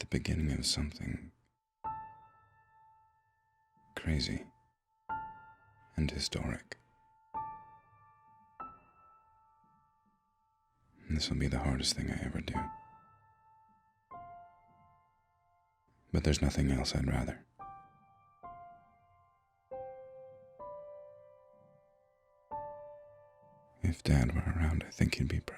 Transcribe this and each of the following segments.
beginning of something crazy and historic. This will be the hardest thing I ever do. But there's nothing else I'd rather. If Dad were around, I think he'd be proud.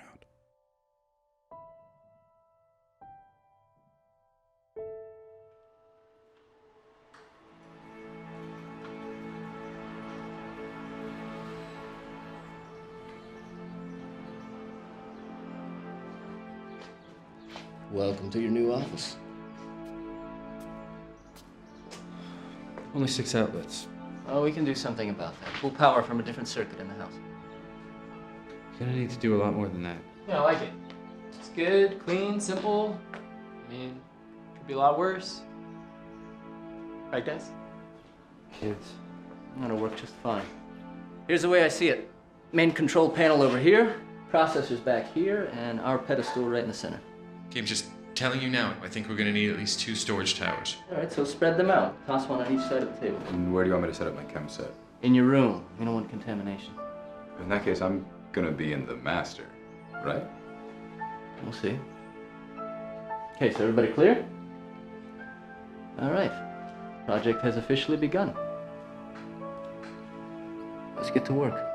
Welcome to your new office. Only 6 outlets. Oh, we can do something about that. Pull power from a different circuit in the house. Gonna need to do a lot more than that. Yeah, I like it. It's good, clean, simple. I mean, could be a lot worse. Right, guys? Kids. That'll work just fine. Here's the way I see it. Main control panel over here, processors back here, and our pedestal right in the center. Okay, I'm just telling you now, I think we're gonna need at least 2 storage towers. All right, so spread them out. Toss one on each side of the table. And where do you want me to set up my chem set? In your room. We don't want contamination. In that case, I'm gonna be in the master, right? We'll see. Okay, so everybody clear? All right. Project has officially begun. Let's get to work.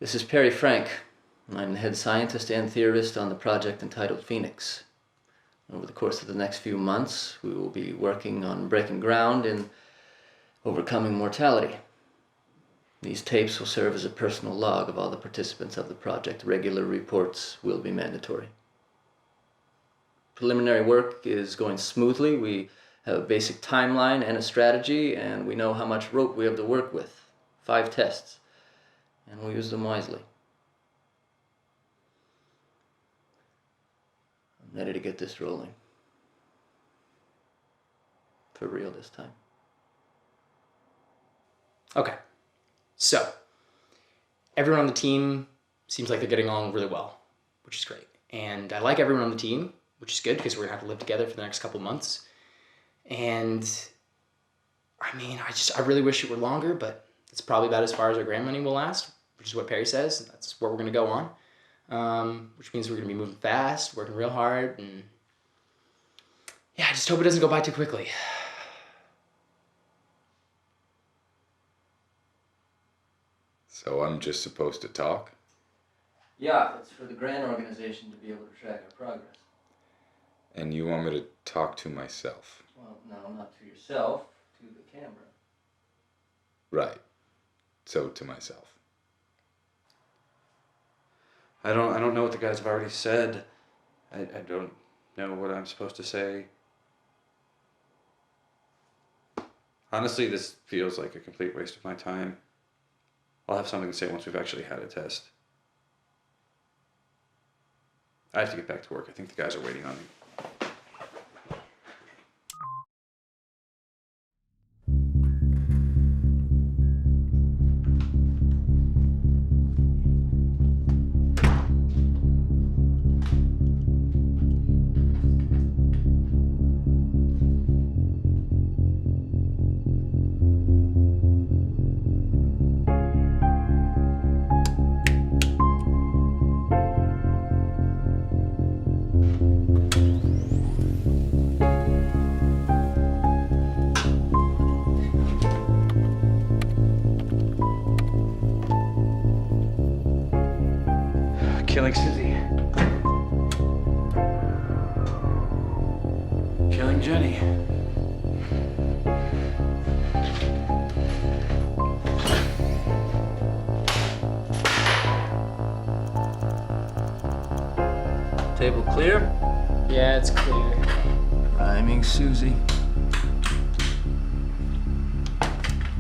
This is Perry Frank. I'm the head scientist and theorist on the project entitled Phoenix. Over the course of the next few months, we will be working on breaking ground in overcoming mortality. These tapes will serve as a personal log of all the participants of the project. Regular reports will be mandatory. Preliminary work is going smoothly. We have a basic timeline and a strategy, and we know how much rope we have to work with. 5 tests. And we'll use them wisely. I'm ready to get this rolling. For real this time. Okay. So, everyone on the team seems like they're getting along really well, which is great. And I like everyone on the team, which is good because we're gonna have to live together for the next couple months. And I mean, I really wish it were longer, but it's probably about as far as our grant money will last, which is what Perry says. That's where we're gonna go on, which means we're gonna be moving fast, working real hard, and yeah, I just hope it doesn't go by too quickly. So I'm just supposed to talk? Yeah, it's for the grant organization to be able to track our progress. And you want me to talk to myself? Well, no, not to yourself, to the camera. Right. So to myself. I don't know what the guys have already said. I don't know what I'm supposed to say. Honestly, this feels like a complete waste of my time. I'll have something to say once we've actually had a test. I have to get back to work. I think the guys are waiting on me. Killing Susie. Killing Jenny. Table clear? Yeah, it's clear. Priming Susie.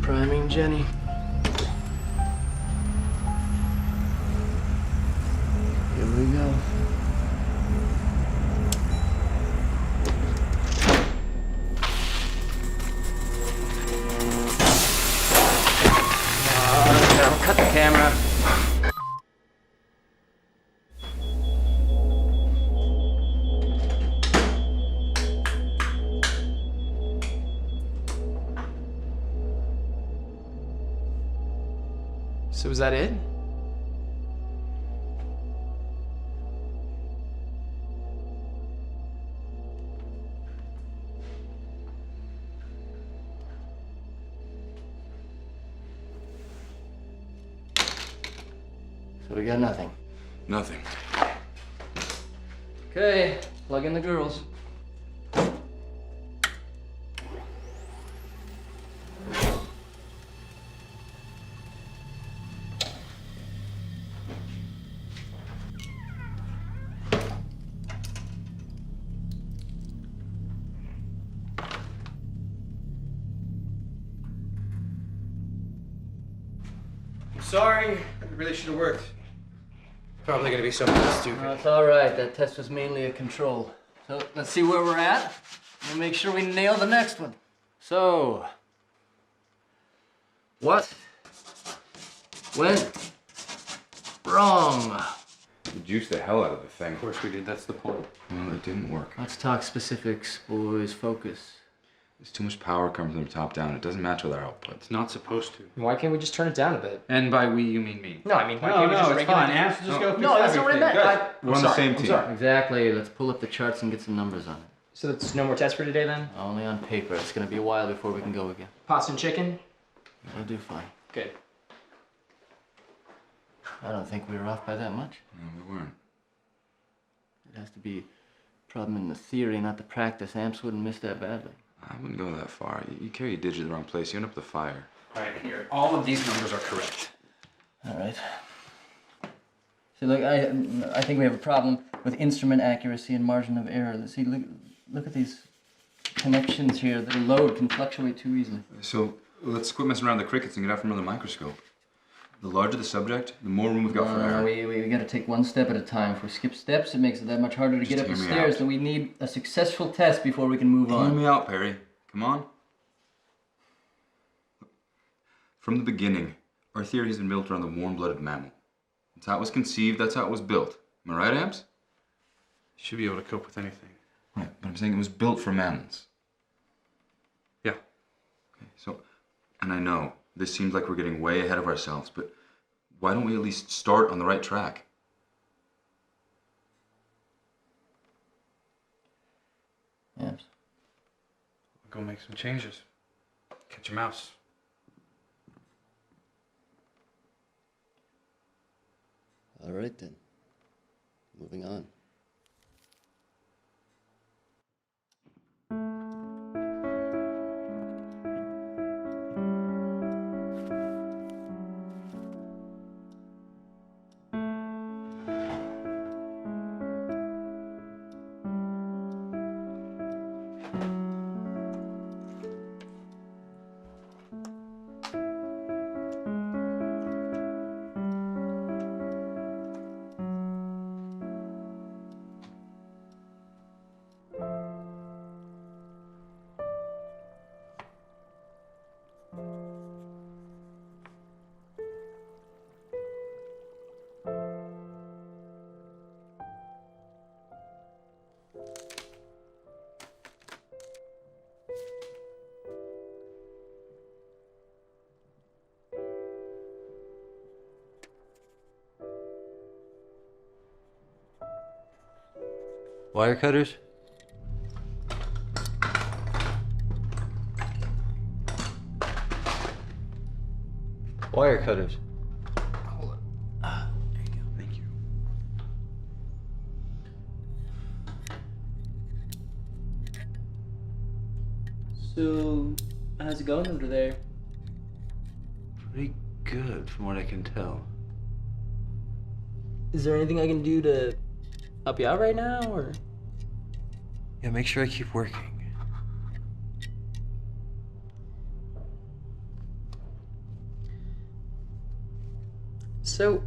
Priming Jenny. Here we go. No, cut the camera. So is that it? So we got nothing. Nothing. Okay, plug in the girls. Sorry, it really should have worked. Probably gonna be something stupid. It's all right. That test was mainly a control. So let's see where we're at and make sure we nail the next one. So, what went wrong? We juiced the hell out of the thing. Of course we did, that's the point. Well, it didn't work. Let's talk specifics, boys. Focus. There's too much power coming from the top down. It doesn't match with our output. It's not supposed to. Why can't we just turn it down a bit? And by we, you mean me. No, I mean, why can't we just regulate the- Amps just go fix No, that's not what I everything. meant. Good. We're on the same team. Exactly. Let's pull up the charts and get some numbers on it. So that's no more tests for today then? Only on paper. It's gonna be a while before we can go again. Pasta and chicken? We'll do fine. Good. I don't think we were off by that much. No, we weren't. It has to be a problem in the theory, not the practice. Amps wouldn't miss that badly. I wouldn't go that far. You carry your digit the wrong place. You end up with a fire. All right, here. All of these numbers are correct. All right. See, look, I think we have a problem with instrument accuracy and margin of error. Let's see, look at these connections here. The load can fluctuate too easily. So let's quit messing around with the crickets and get out from under the microscope. The larger the subject, the more room we've got for error. We got to take one step at a time. If we skip steps, it makes it that much harder to get up the hear me stairs. out. Then we need a successful test before we can move Hear on. me out, Perry. Come on. From the beginning, our theory has been built around the warm-blooded mammal. That's how it was conceived, that's how it was built. Am I right, Amps? Should be able to cope with anything. Right, but I'm saying it was built for mammals. Yeah. Okay, so, and I know, this seems like we're getting way ahead of ourselves, but why don't we at least start on the right track? Amps. Go make some changes. Catch a mouse. All right then. Moving on. Wire cutters? Wire cutters. Hold on. There you go. Thank you. So, how's it going over there? Pretty good, from what I can tell. Is there anything I can do to help you out right now, or? Yeah, make sure I keep working. So,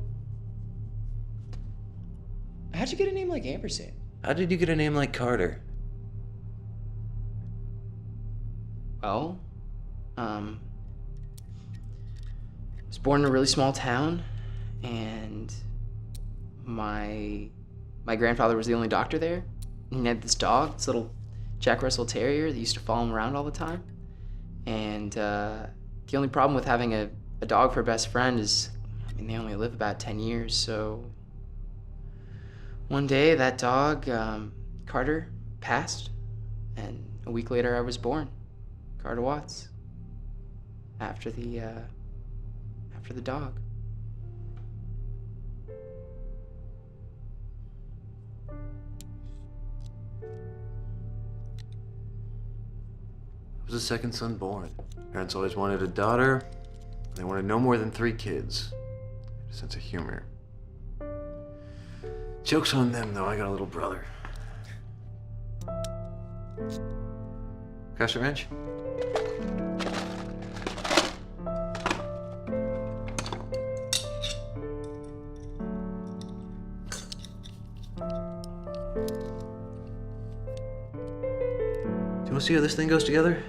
how'd you get a name like Ampersand? How did you get a name like Carter? Well, I was born in a really small town, and my grandfather was the only doctor there. And he had this dog, this little Jack Russell Terrier that used to follow him around all the time. And the only problem with having a dog for a best friend is, I mean, they only live about 10 years, so one day that dog, Carter, passed, and a week later I was born. Carter Watts. After the dog. I was the second son born. Parents always wanted a daughter. They wanted no more than 3 kids. A sense of humor. Joke's on them, though. I got a little brother. Cash a wrench? Do you want to see how this thing goes together?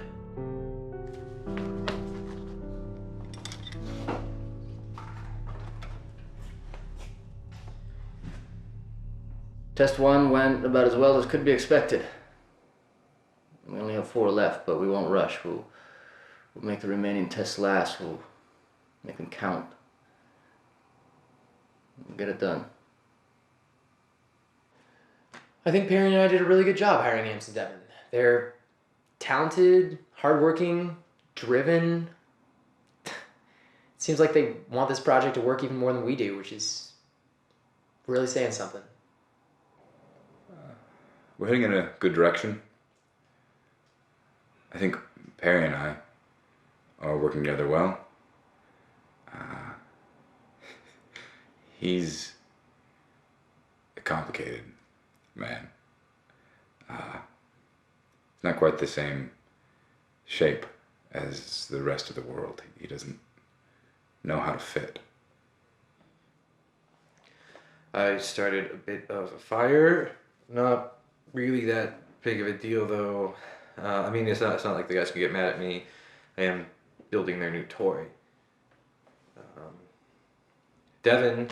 Test 1 went about as well as could be expected. We only have 4 left, but we won't rush. We'll make the remaining tests last. We'll make them count. We'll get it done. I think Perry and I did a really good job hiring Amps and Devin. They're talented, hardworking, driven. It seems like they want this project to work even more than we do, which is really saying something. We're heading in a good direction. I think Perry and I are working together well. He's a complicated man. Not quite the same shape as the rest of the world. He doesn't know how to fit. I started a bit of a fire. Not really that big of a deal, though. I mean, it's not like the guys can get mad at me. I am building their new toy. Devin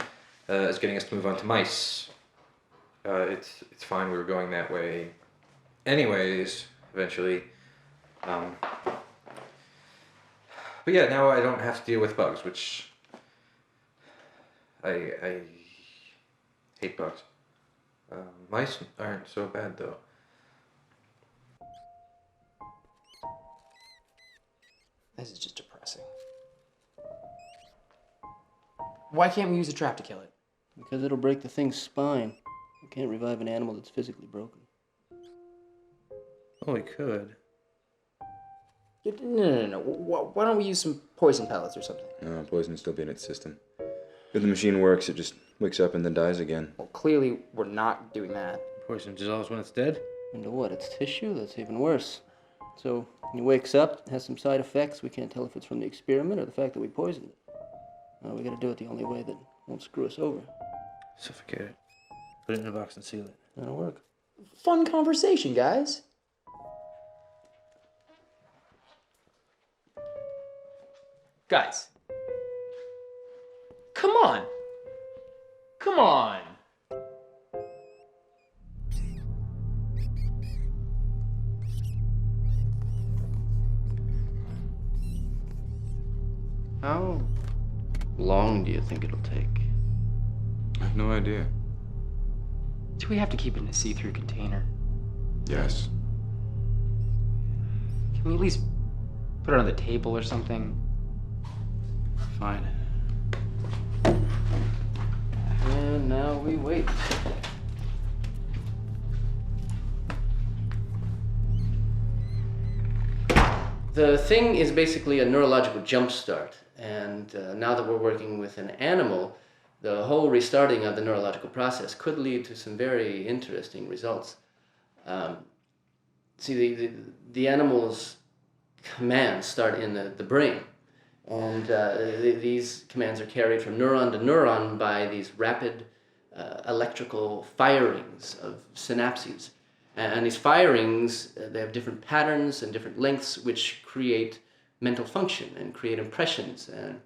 is getting us to move on to mice. It's fine. We were going that way, anyways. Eventually. But yeah, now I don't have to deal with bugs, which I hate bugs. Mice aren't so bad, though. This is just depressing. Why can't we use a trap to kill it? Because it'll break the thing's spine. We can't revive an animal that's physically broken. Oh, we could. No. Why don't we use some poison pellets or something? No, poison will still be in its system. If the machine works, it just wakes up and then dies again. Well, clearly we're not doing that. Poison dissolves when it's dead? Into what? It's tissue? That's even worse. So, when he wakes up, it has some side effects. We can't tell if it's from the experiment or the fact that we poisoned it. We gotta do it the only way that won't screw us over. Suffocate it. Put it in a box and seal it. That'll work. Fun conversation, guys. Guys. Come on. Come on. How long do you think it'll take? I have no idea. Do we have to keep it in a see-through container? Yes. Can we at least put it on the table or something? Fine. And now we wait. The thing is basically a neurological jumpstart, and now that we're working with an animal, the whole restarting of the neurological process could lead to some very interesting results. The animal's commands start in the brain, and these commands are carried from neuron to neuron by these rapid electrical firings of synapses. And these firings, they have different patterns and different lengths, which create mental function and create impressions. And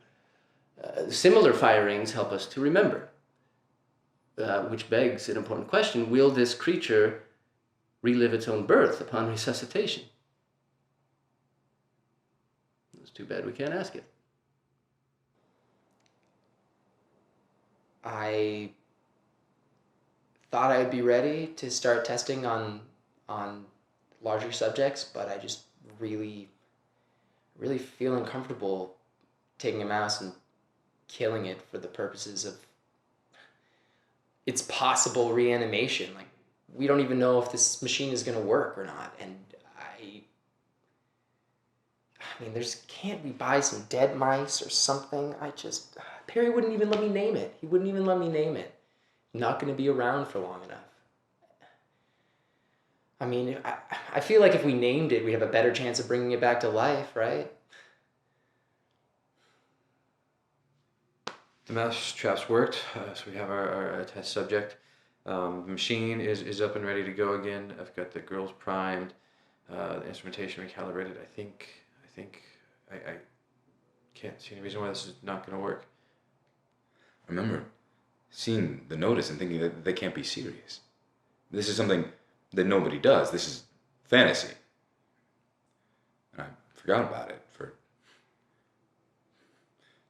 similar firings help us to remember, which begs an important question: will this creature relive its own birth upon resuscitation? It's too bad we can't ask it. I thought I would be ready to start testing on larger subjects, but I just really feel uncomfortable taking a mouse and killing it for the purposes of its possible reanimation. Like, we don't even know if this machine is going to work or not, and I mean, can't we buy some dead mice or something? Perry wouldn't even let me name it. He wouldn't even let me name it. Not going to be around for long enough. I mean, I feel like if we named it, we'd have a better chance of bringing it back to life, right? The mouse traps worked, so we have our test subject. The machine is up and ready to go again. I've got the girls primed, the instrumentation recalibrated. I think I can't see any reason why this is not going to work. I remember seeing the notice and thinking that they can't be serious. This is something that nobody does. This is fantasy. And I forgot about it for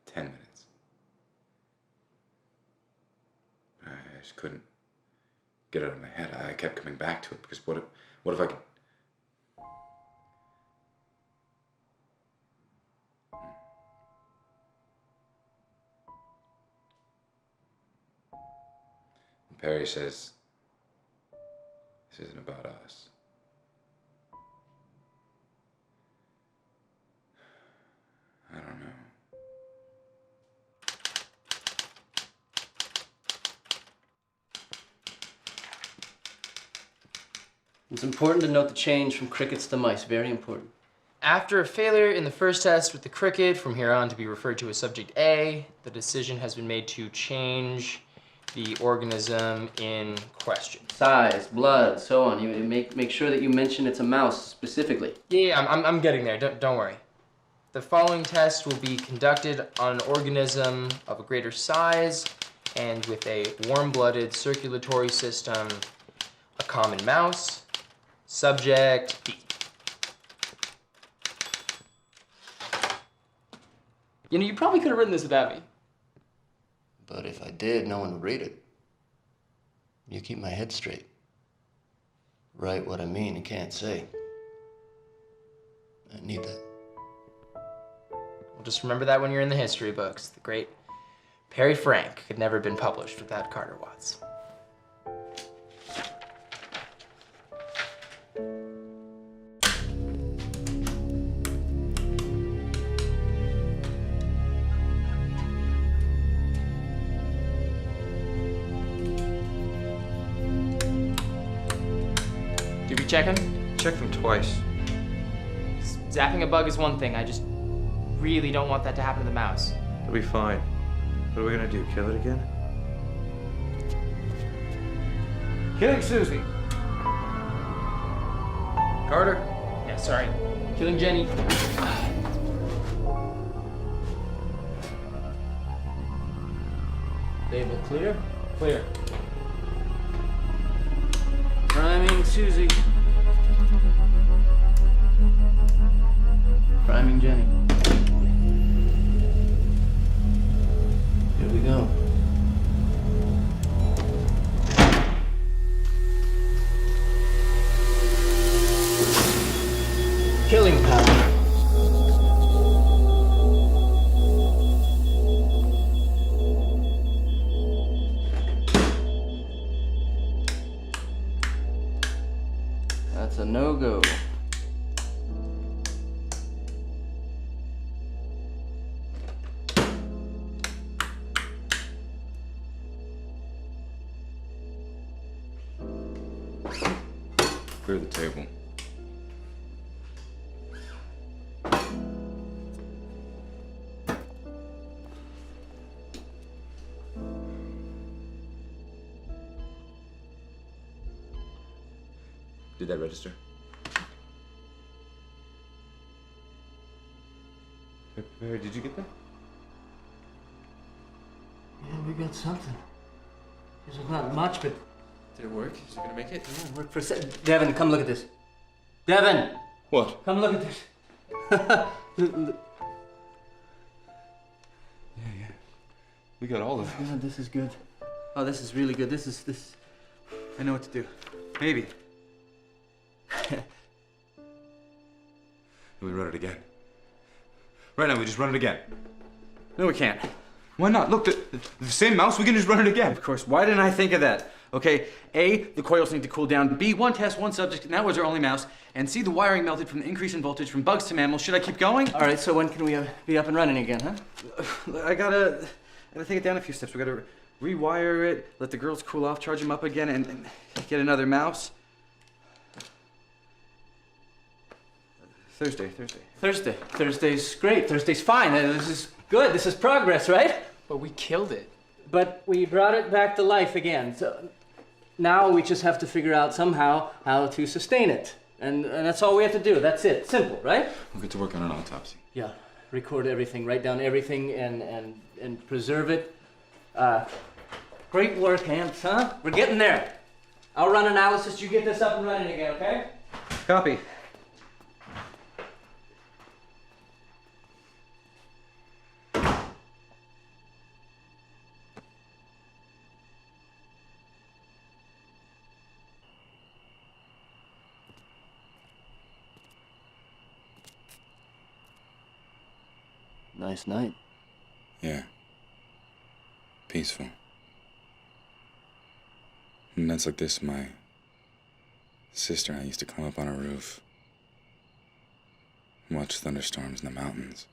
10 minutes. I just couldn't get it out of my head. I kept coming back to it because what if I could... Perry says, this isn't about us. I don't know. It's important to note the change from crickets to mice, very important. After a failure in the first test with the cricket, from here on to be referred to as subject A, the decision has been made to change the organism in question. Size, blood, so on. You make sure that you mention it's a mouse specifically. Yeah, I'm getting there. Don't worry. The following test will be conducted on an organism of a greater size and with a warm-blooded circulatory system, a common mouse, subject B. You know, you probably could have written this without me. But if I did, no one would read it. You keep my head straight. Write what I mean and can't say. I need that. Well, just remember that when you're in the history books. The great Perry Frank could never have been published without Carter Watts. Did we check him? Check them twice. Zapping a bug is one thing. I just really don't want that to happen to the mouse. It'll be fine. What are we gonna do? Kill it again? Killing Susie. Carter. Yeah, sorry. Killing Jenny. Label clear? Clear. Priming Susie. Priming Jenny. Here we go. Clear the table. Did that register? Barry, did you get that? Yeah, we got something. This is not much, but Did it work? Is it gonna make it? it worked for a second. Devin, come look at this. Devin! What? Come look at this. Yeah. We got all of it. God, this is good. Oh, this is really good. This. I know what to do. Maybe. We run it again. Right now, we just run it again. No, we can't. Why not? Look, the same mouse, we can just run it again. Of course, why didn't I think of that? Okay, A, the coils need to cool down. B, one test, one subject, and that was our only mouse. And C, the wiring melted from the increase in voltage from bugs to mammals. Should I keep going? All right, so when can we be up and running again, huh? I gotta take it down a few steps. We gotta rewire it, let the girls cool off, charge them up again, and get another mouse. Thursday. Thursday's great. Thursday's fine. This is good. This is progress, right? But we killed it. But we brought it back to life again. So now we just have to figure out somehow how to sustain it. And that's all we have to do. That's it. Simple, right? We'll get to work on an autopsy. Yeah. Record everything, write down everything, and preserve it. Great work, Hans, huh? We're getting there. I'll run analysis. You get this up and running again, okay? Copy. Nice night. Yeah. Peaceful. And nights like this, my sister and I used to climb up on a roof, watch thunderstorms in the mountains.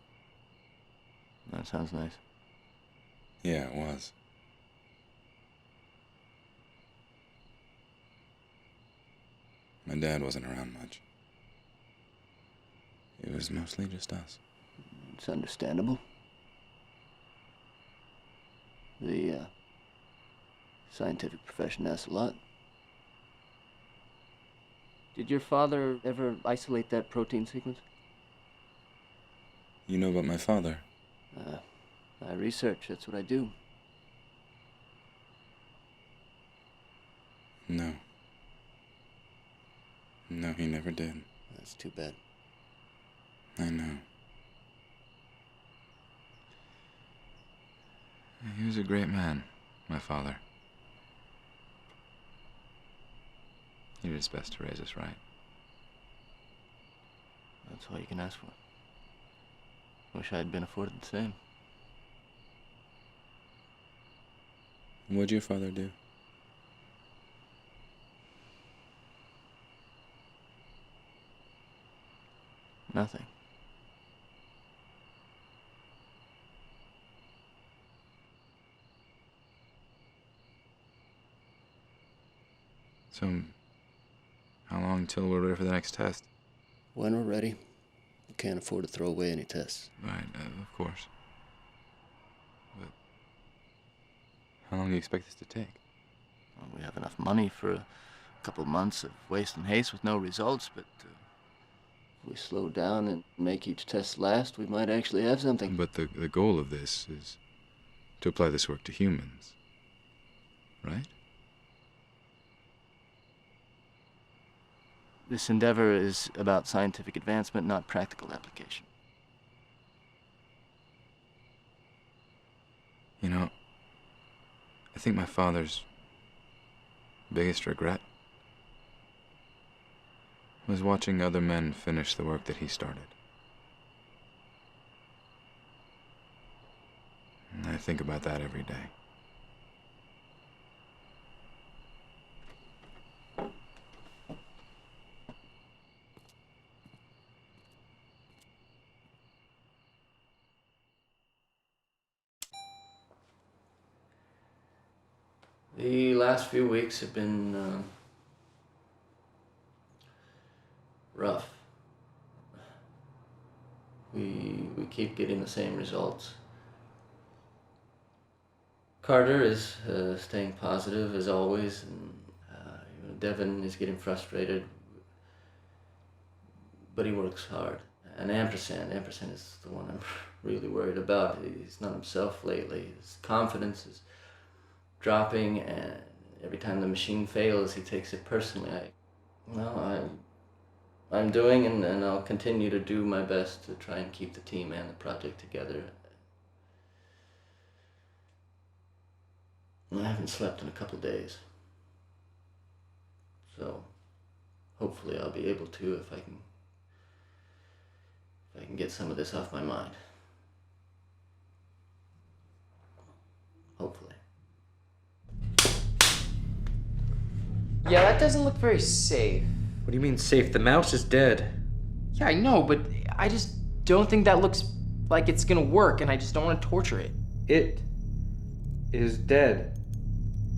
That sounds nice. Yeah, it was. My dad wasn't around much. It was mostly just us. It's understandable. The scientific profession asks a lot. Did your father ever isolate that protein sequence? You know about my father? I research, that's what I do. No. No, he never did. That's too bad. I know. He was a great man, my father. He did his best to raise us right. That's all you can ask for. Wish I had been afforded the same. What'd your father do? Nothing. So, how long till we're ready for the next test? When we're ready, we can't afford to throw away any tests. Right, of course. But how long do you expect this to take? Well, we have enough money for a couple months of waste and haste with no results, but if we slow down and make each test last, we might actually have something. But the goal of this is to apply this work to humans, right? This endeavor is about scientific advancement, not practical application. You know, I think my father's biggest regret was watching other men finish the work that he started. And I think about that every day. The last few weeks have been rough. We keep getting the same results. Carter is staying positive as always, and Devin is getting frustrated, but he works hard. And Ampersand is the one I'm really worried about. He's not himself lately. His confidence is dropping, and every time the machine fails, he takes it personally. I'm doing and I'll continue to do my best to try and keep the team and the project together. I haven't slept in a couple days. So hopefully I'll be able to if I can get some of this off my mind. Hopefully. Yeah, that doesn't look very safe. What do you mean safe? The mouse is dead. Yeah, I know, but I just don't think that looks like it's gonna work, and I just don't want to torture it. It is dead.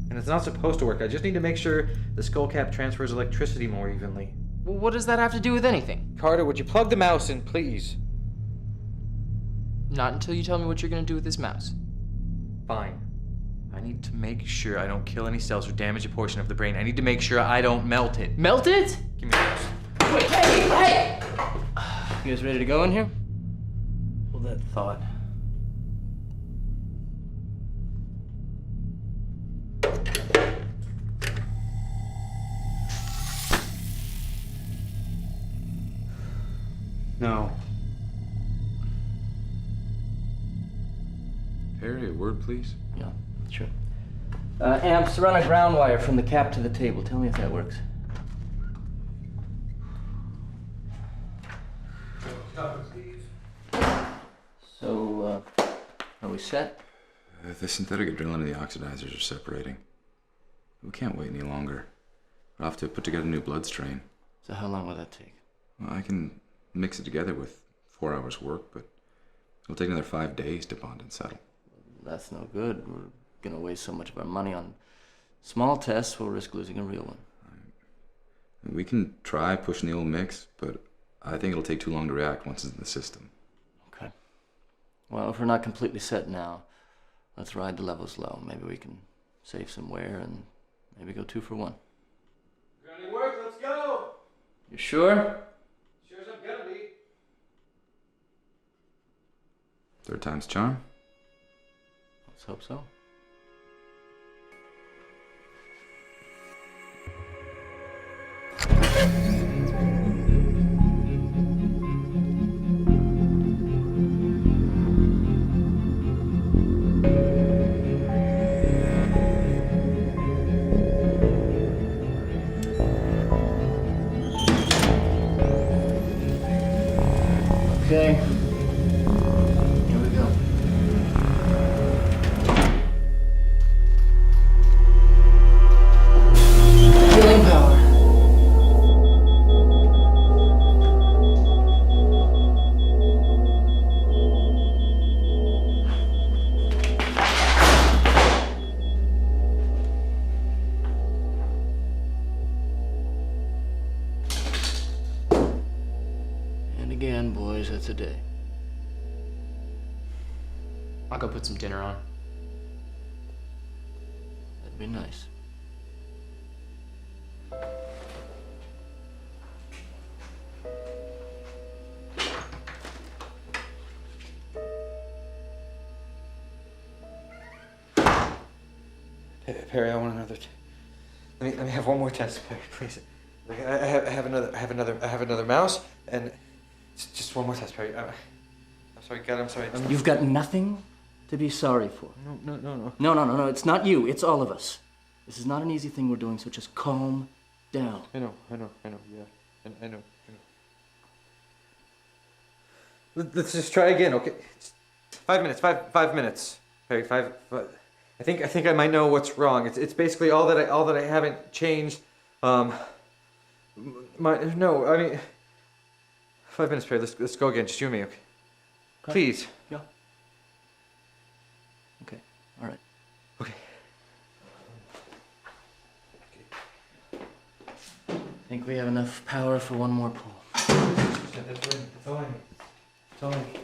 And it's not supposed to work. I just need to make sure the skull cap transfers electricity more evenly. Well, what does that have to do with anything? Carter, would you plug the mouse in, please? Not until you tell me what you're gonna do with this mouse. Fine. I need to make sure I don't kill any cells or damage a portion of the brain. I need to make sure I don't melt it. Melt it? Give me the mouse. Wait, hey! You guys ready to go in here? Hold that thought. No. Perry, a word, please. Yeah, sure. Amps, run a ground wire from the cap to the table. Tell me if that works. So, are we set? The synthetic adrenaline and the oxidizers are separating. We can't wait any longer. We'll have to put together a new blood strain. So how long will that take? Well, I can mix it together with 4 hours work, but it'll take another 5 days to bond and settle. That's no good. We're gonna waste so much of our money on small tests, we'll risk losing a real one. We can try pushing the old mix, but I think it'll take too long to react once it's in the system. Okay. Well, if we're not completely set now, let's ride the levels low. Maybe we can save some wear and maybe go 2 for 1. Got any work? Let's go! You sure? Sure as I'm gonna be. Third time's charm. Let's hope so. Okay. Here we go. Healing power. And again, boys, that's a day. I'll go put some dinner on. That'd be nice. Perry, I want another. Let me have one more test, Perry, please. I have another mouse, and just one more test, Perry. I'm sorry, God, I'm sorry. You've got nothing to be sorry for. No. No, it's not you, it's all of us. This is not an easy thing we're doing, so just calm down. I know, yeah. I know. Let's just try again, okay? 5 minutes, five minutes. Perry, five. I think I might know what's wrong. It's basically all that I haven't changed. 5 minutes, Perry. Let's go again. Just you and me, okay? Please. Yeah. Okay. All right. Okay. I think we have enough power for one more pull. That's all I need. That's all I need.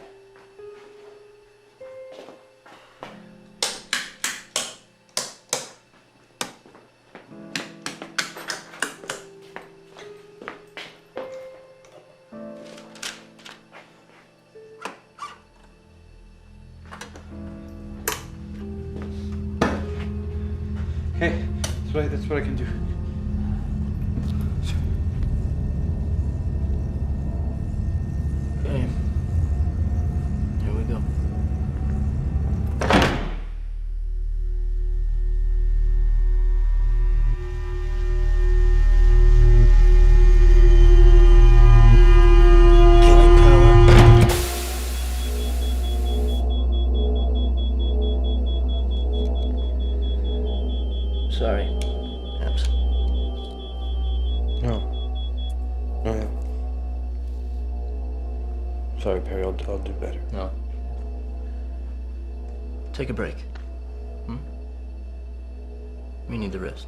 Okay, that's what I can do. Okay. Here we go. Killing power. Sorry, Abs. No. Okay. Sorry, Perry. I'll do better. No. Take a break. We need the rest.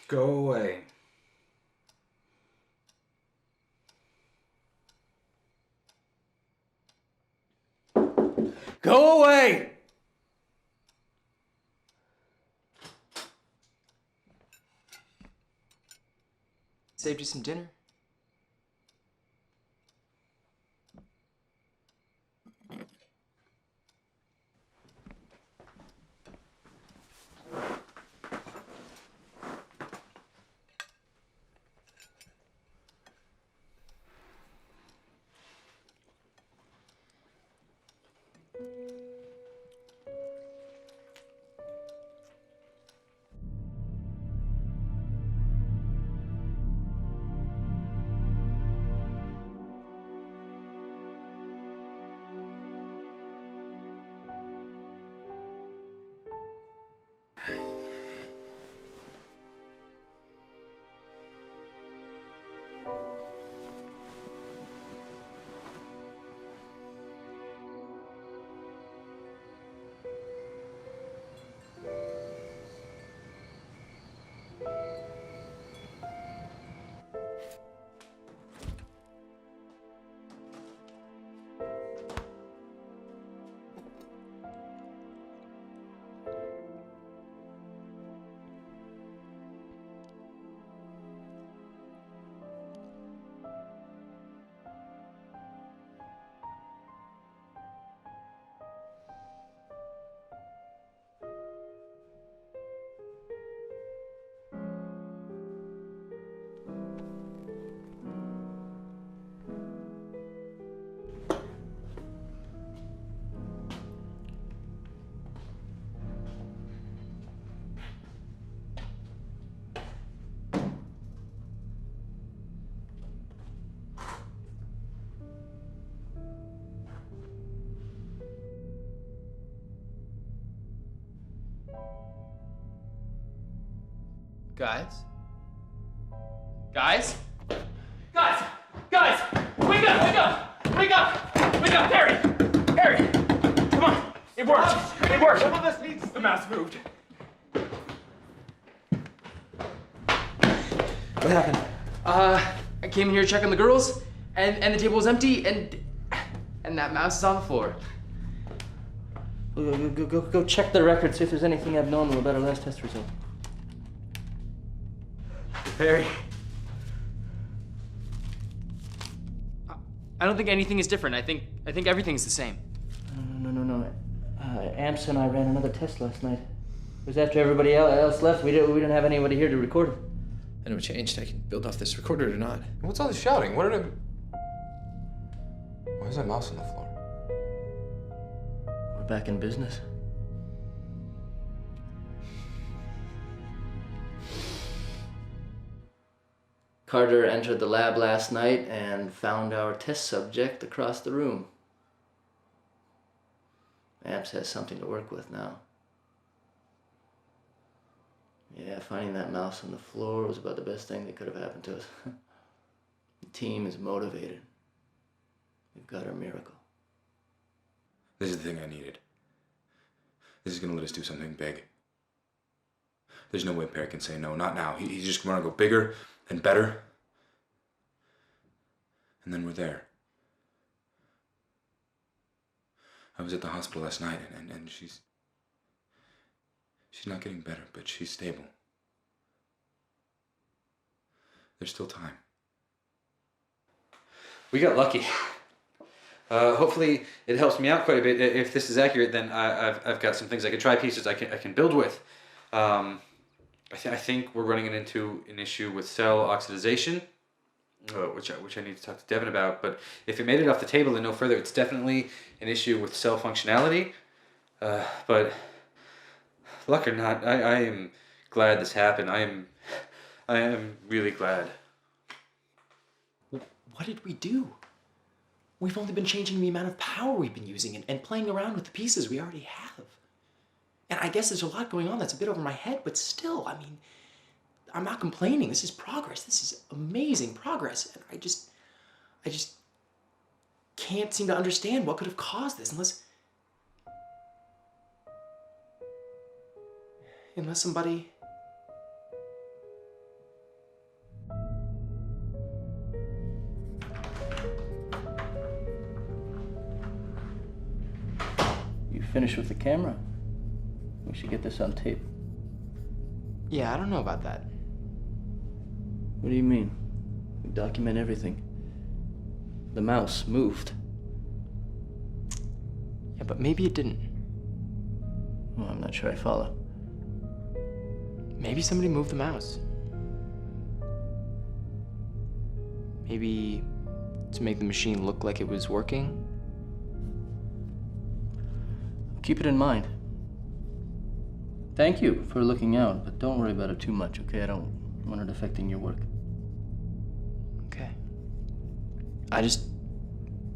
Go away. Go away! Saved you some dinner. Guys? Guys? Guys! Guys! Wake up! Wake up! Wake up! Wake up! Harry! Harry! Come on! It worked! It worked! Some of us needs the mouse moved. What happened? I came in here checking the girls, and the table was empty, and that mouse is on the floor. Go check the record, see if there's anything abnormal about our last test result. Perry, I don't think anything is different. I think everything's the same. No. Amps and I ran another test last night. It was after everybody else left. We didn't have anybody here to record it. I know it changed. I can build off this recorder or not. What's all this shouting? What did I... Why is that mouse on the floor? We're back in business. Carter entered the lab last night and found our test subject across the room. Amps has something to work with now. Yeah, finding that mouse on the floor was about the best thing that could have happened to us. The team is motivated. We've got our miracle. This is the thing I needed. This is gonna let us do something big. There's no way Perry can say no, not now. He's just gonna go bigger and better. And then we're there. I was at the hospital last night and she's not getting better, but she's stable. There's still time. We got lucky. Hopefully it helps me out quite a bit. If this is accurate, then I've got some things I can try, pieces I can build with. I think we're running into an issue with cell oxidization, which I need to talk to Devin about. But if it made it off the table and no further, it's definitely an issue with cell functionality. But luck or not, I am glad this happened. I am really glad. What did we do? We've only been changing the amount of power we've been using and playing around with the pieces we already have. And I guess there's a lot going on that's a bit over my head, but still, I mean, I'm not complaining. This is progress. This is amazing progress. And I just can't seem to understand what could have caused this unless somebody... You finished with the camera? We should get this on tape. Yeah, I don't know about that. What do you mean? We document everything. The mouse moved. Yeah, but maybe it didn't. Well, I'm not sure I follow. Maybe somebody moved the mouse. Maybe to make the machine look like it was working. Keep it in mind. Thank you for looking out, but don't worry about it too much, okay? I don't want it affecting your work. Okay. I just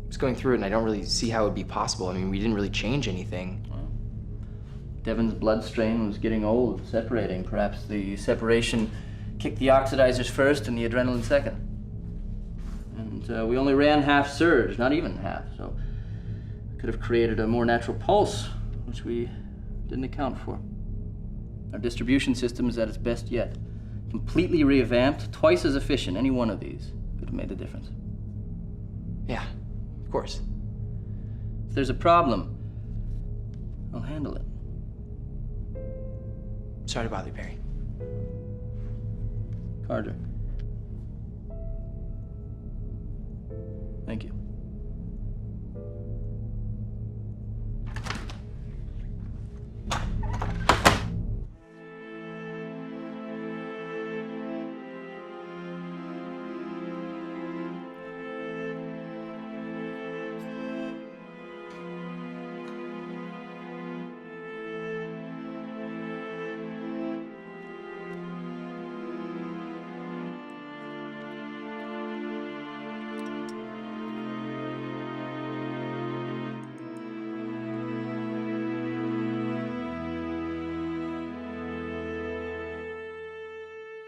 was going through it and I don't really see how it would be possible. I mean, we didn't really change anything. Well, Devin's blood strain was getting old, separating. Perhaps the separation kicked the oxidizers first and the adrenaline second. And we only ran half surge, not even half, so could have created a more natural pulse, which we didn't account for. Our distribution system is at its best yet. Completely revamped, twice as efficient. Any one of these could have made a difference. Yeah, of course. If there's a problem, I'll handle it. Sorry to bother you, Perry. Carter. Thank you.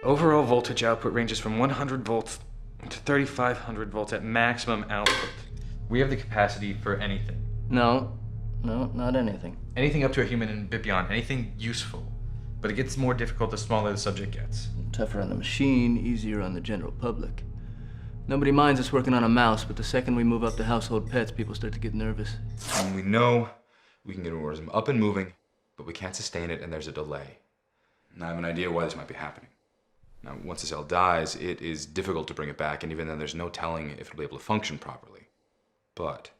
Overall voltage output ranges from 100 volts to 3,500 volts at maximum output. We have the capacity for anything. No, not anything. Anything up to a human and a bit beyond. Anything useful. But it gets more difficult the smaller the subject gets. Tougher on the machine, easier on the general public. Nobody minds us working on a mouse, but the second we move up to household pets, people start to get nervous. And we know we can get an organism up and moving, but we can't sustain it and there's a delay. And I have an idea why this might be happening. Now, once the cell dies, it is difficult to bring it back, and even then there's no telling if it'll be able to function properly. But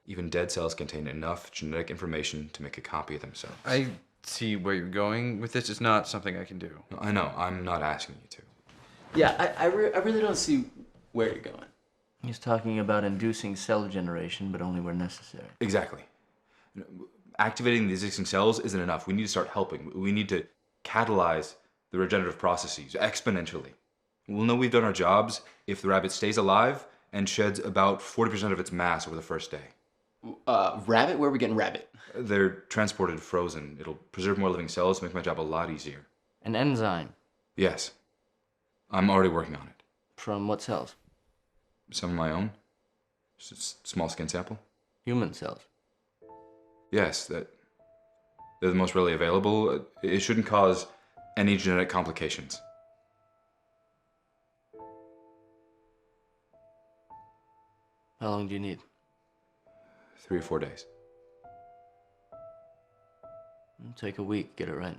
even dead cells contain enough genetic information to make a copy of themselves. I see where you're going with this. It's not something I can do. I know, I'm not asking you to. Yeah, I really don't see where you're going. He's talking about inducing cell generation, but only where necessary. Exactly. Activating the existing cells isn't enough. We need to start helping. We need to catalyze the regenerative processes exponentially. We'll know we've done our jobs if the rabbit stays alive and sheds about 40% of its mass over the first day. Rabbit? Where are we getting rabbit? They're transported frozen. It'll preserve more living cells, make my job a lot easier. An enzyme. Yes. I'm already working on it. From what cells? Some of my own. Small skin sample. Human cells. Yes, they're the most readily available. It shouldn't cause any genetic complications. How long do you need? 3 or 4 days. It'll take a week, get it right.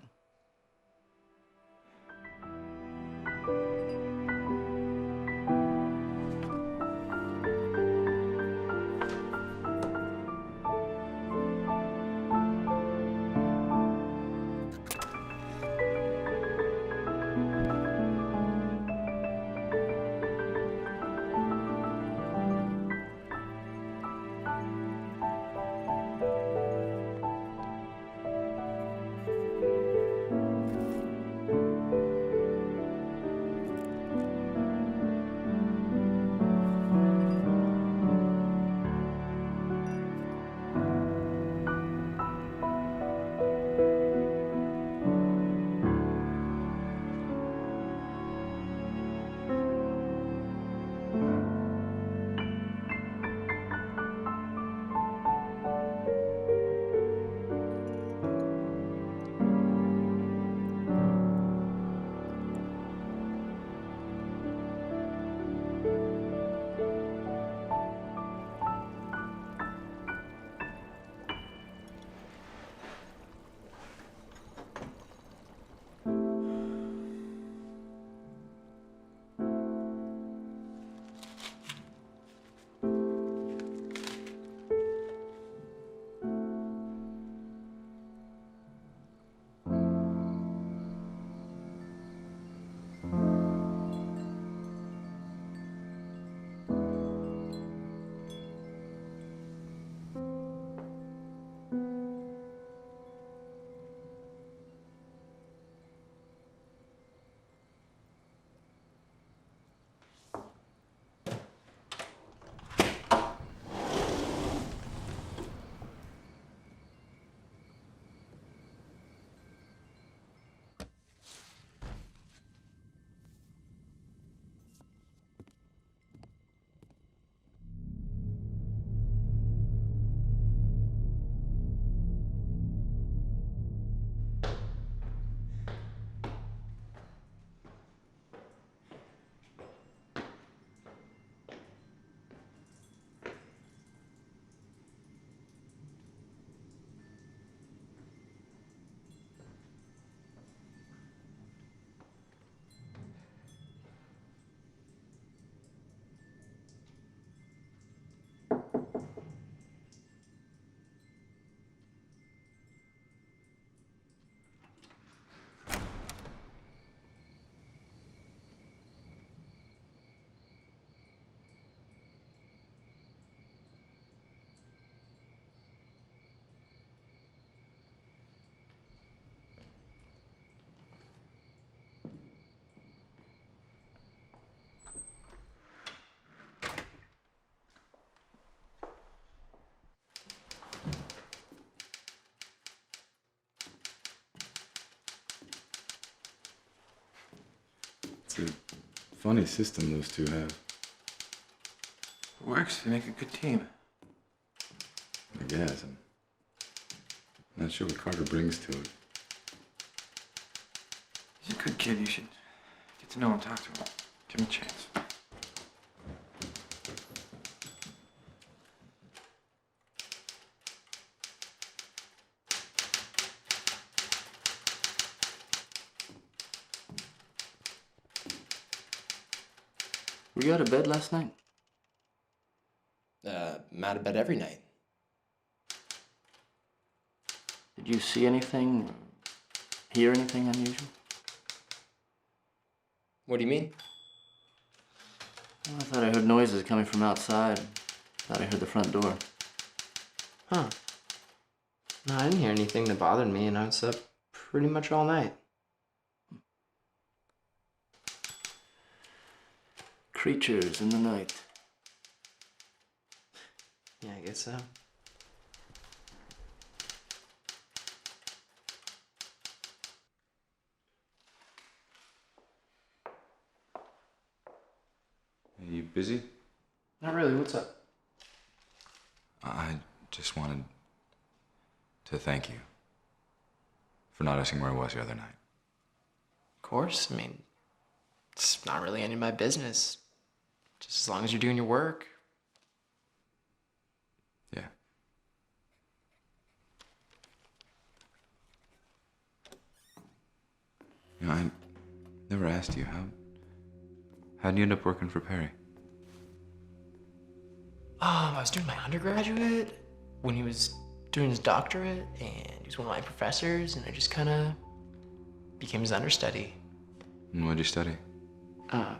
It's a funny system those two have. It works. They make a good team. I guess. I'm not sure what Carter brings to it. He's a good kid. You should get to know him, talk to him. Give him a chance. Were you out of bed last night? out of bed every night. Did you see anything? Or hear anything unusual? What do you mean? Well, I thought I heard noises coming from outside. Thought I heard the front door. Huh. No, I didn't hear anything that bothered me, and I was up pretty much all night. Creatures in the night. Yeah, I guess so. Are you busy? Not really. What's up? I just wanted to thank you for not asking where I was the other night. Of course. I mean, it's not really any of my business. Just as long as you're doing your work. Yeah. You know, I never asked you, how'd you end up working for Perry? I was doing my undergraduate when he was doing his doctorate, and he was one of my professors, and I just kind of became his understudy. And what'd you study?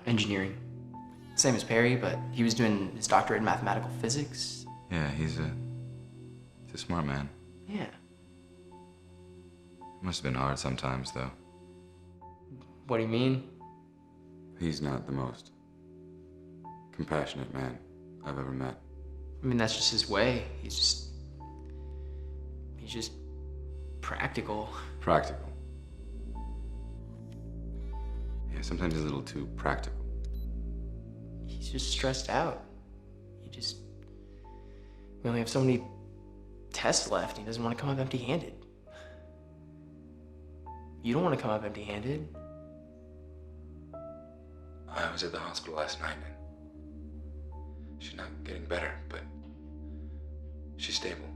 Engineering. Same as Perry, but he was doing his doctorate in mathematical physics. Yeah, he's a smart man. Yeah. Must have been hard sometimes, though. What do you mean? He's not the most compassionate man I've ever met. I mean, that's just his way. He's just practical. Practical. Yeah, sometimes he's a little too practical. He's just stressed out. We only have so many tests left. He doesn't want to come up empty-handed. You don't want to come up empty-handed. I was at the hospital last night, and she's not getting better, but she's stable.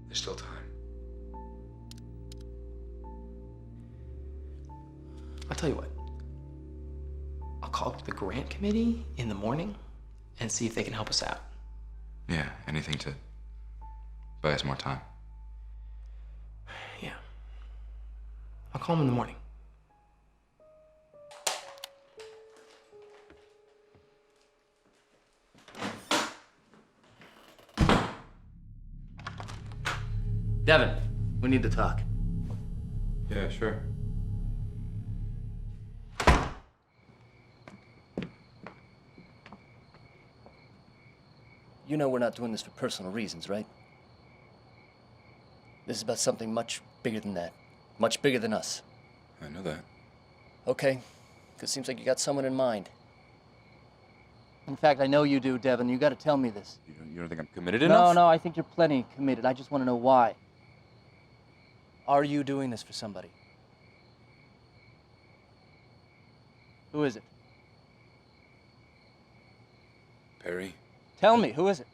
There's still time. I'll tell you what. I'll call up the grant committee in the morning and see if they can help us out. Yeah, anything to buy us more time. Yeah. I'll call them in the morning. Devin, we need to talk. Yeah, sure. You know we're not doing this for personal reasons, right? This is about something much bigger than that. Much bigger than us. I know that. Okay, because it seems like you got someone in mind. In fact, I know you do, Devin. You got to tell me this. You don't think I'm committed enough? No, I think you're plenty committed. I just want to know why. Are you doing this for somebody? Who is it? Perry? Tell me, who is it?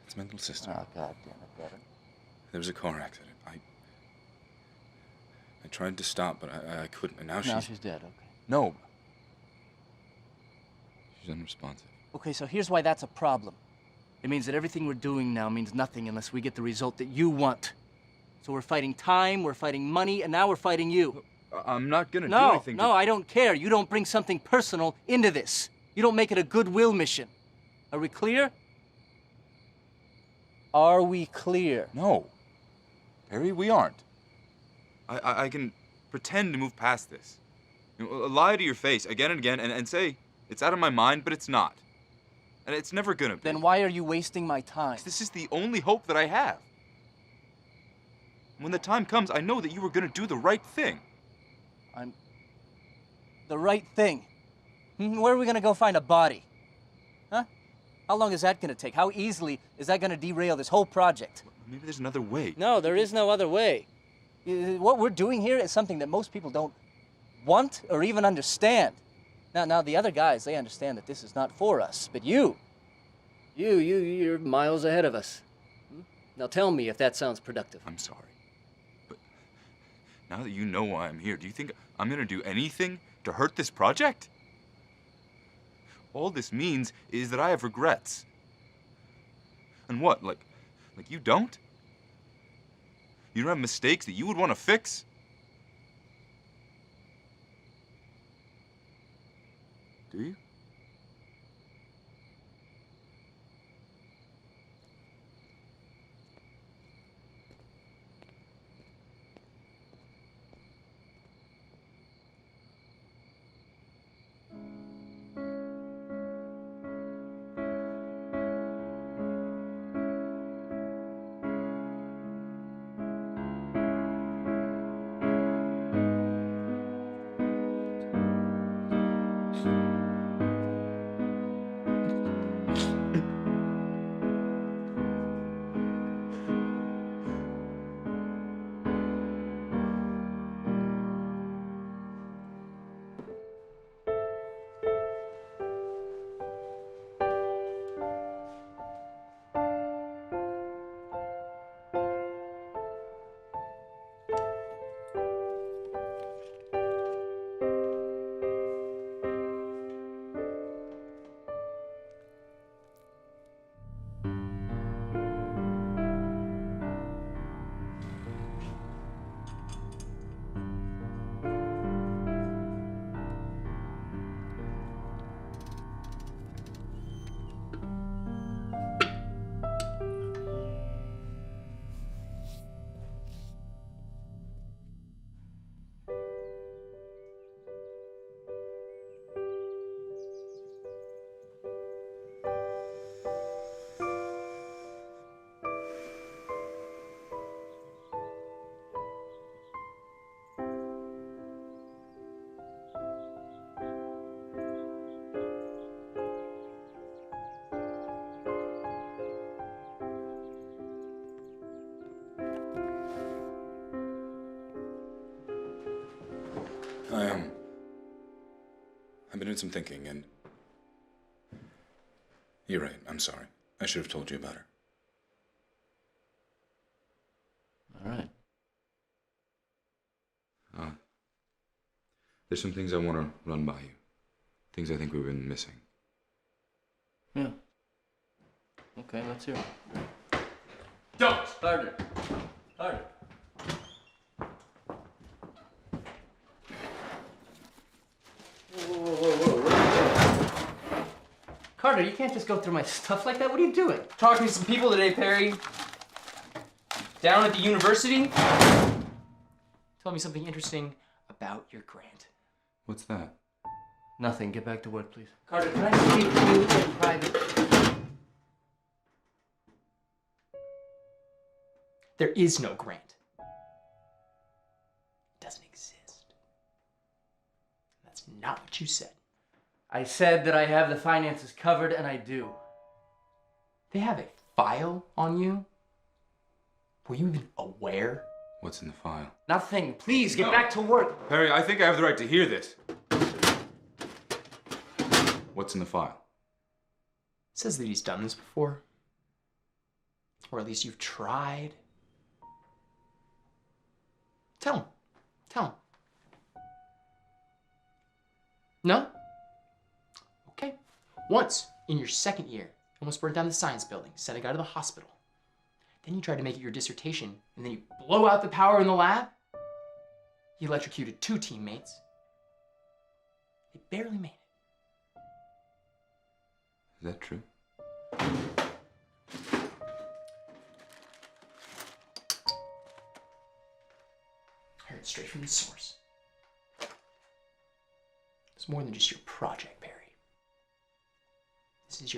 It's my little sister. Oh, God damn it, Devin. There was a car accident. I tried to stop, but I couldn't, and now Now she's dead, okay. No. She's unresponsive. Okay, so here's why that's a problem. It means that everything we're doing now means nothing unless we get the result that you want. So we're fighting time, we're fighting money, and now we're fighting you. I'm not gonna do anything. No, I don't care. You don't bring something personal into this. You don't make it a goodwill mission. Are we clear? Are we clear? No. Perry, we aren't. I can pretend to move past this. You know, lie to your face again and again and say it's out of my mind, but it's not. And it's never gonna be. Then why are you wasting my time? This is the only hope that I have. When the time comes, I know that you were gonna do the right thing. The right thing? Where are we gonna go find a body? Huh? How long is that gonna take? How easily is that gonna derail this whole project? Maybe there's another way. No, there is no other way. What we're doing here is something that most people don't want or even understand. Now the other guys, they understand that this is not for us, but you're miles ahead of us. Now tell me if that sounds productive. I'm sorry. Now that you know why I'm here, do you think I'm gonna do anything to hurt this project? All this means is that I have regrets. And what, like you don't? You don't have mistakes that you would want to fix? Do you? I've been doing some thinking, and you're right. I'm sorry. I should have told you about her. All right. There's some things I want to run by you. Things I think we've been missing. Yeah. Okay, let's hear it. Don't! Harder. Harder. Whoa. Carter, you can't just go through my stuff like that. What are you doing? Talking to some people today, Perry. Down at the university. Tell me something interesting about your grant. What's that? Nothing. Get back to work, please. Carter, can I speak to you in private? There is no grant. It doesn't exist. That's not what you said. I said that I have the finances covered, and I do. They have a file on you? Were you even aware? What's in the file? Nothing. Please, get back to work. Perry, I think I have the right to hear this. What's in the file? It says that he's done this before. Or at least you've tried. Tell him. Tell him. No? Okay. Once, in your second year, you almost burnt down the science building, sent a guy to the hospital. Then you tried to make it your dissertation, and then you blow out the power in the lab. You electrocuted 2 teammates. They barely made it. Is that true? I heard straight from the source. It's more than just your project, Perry. This is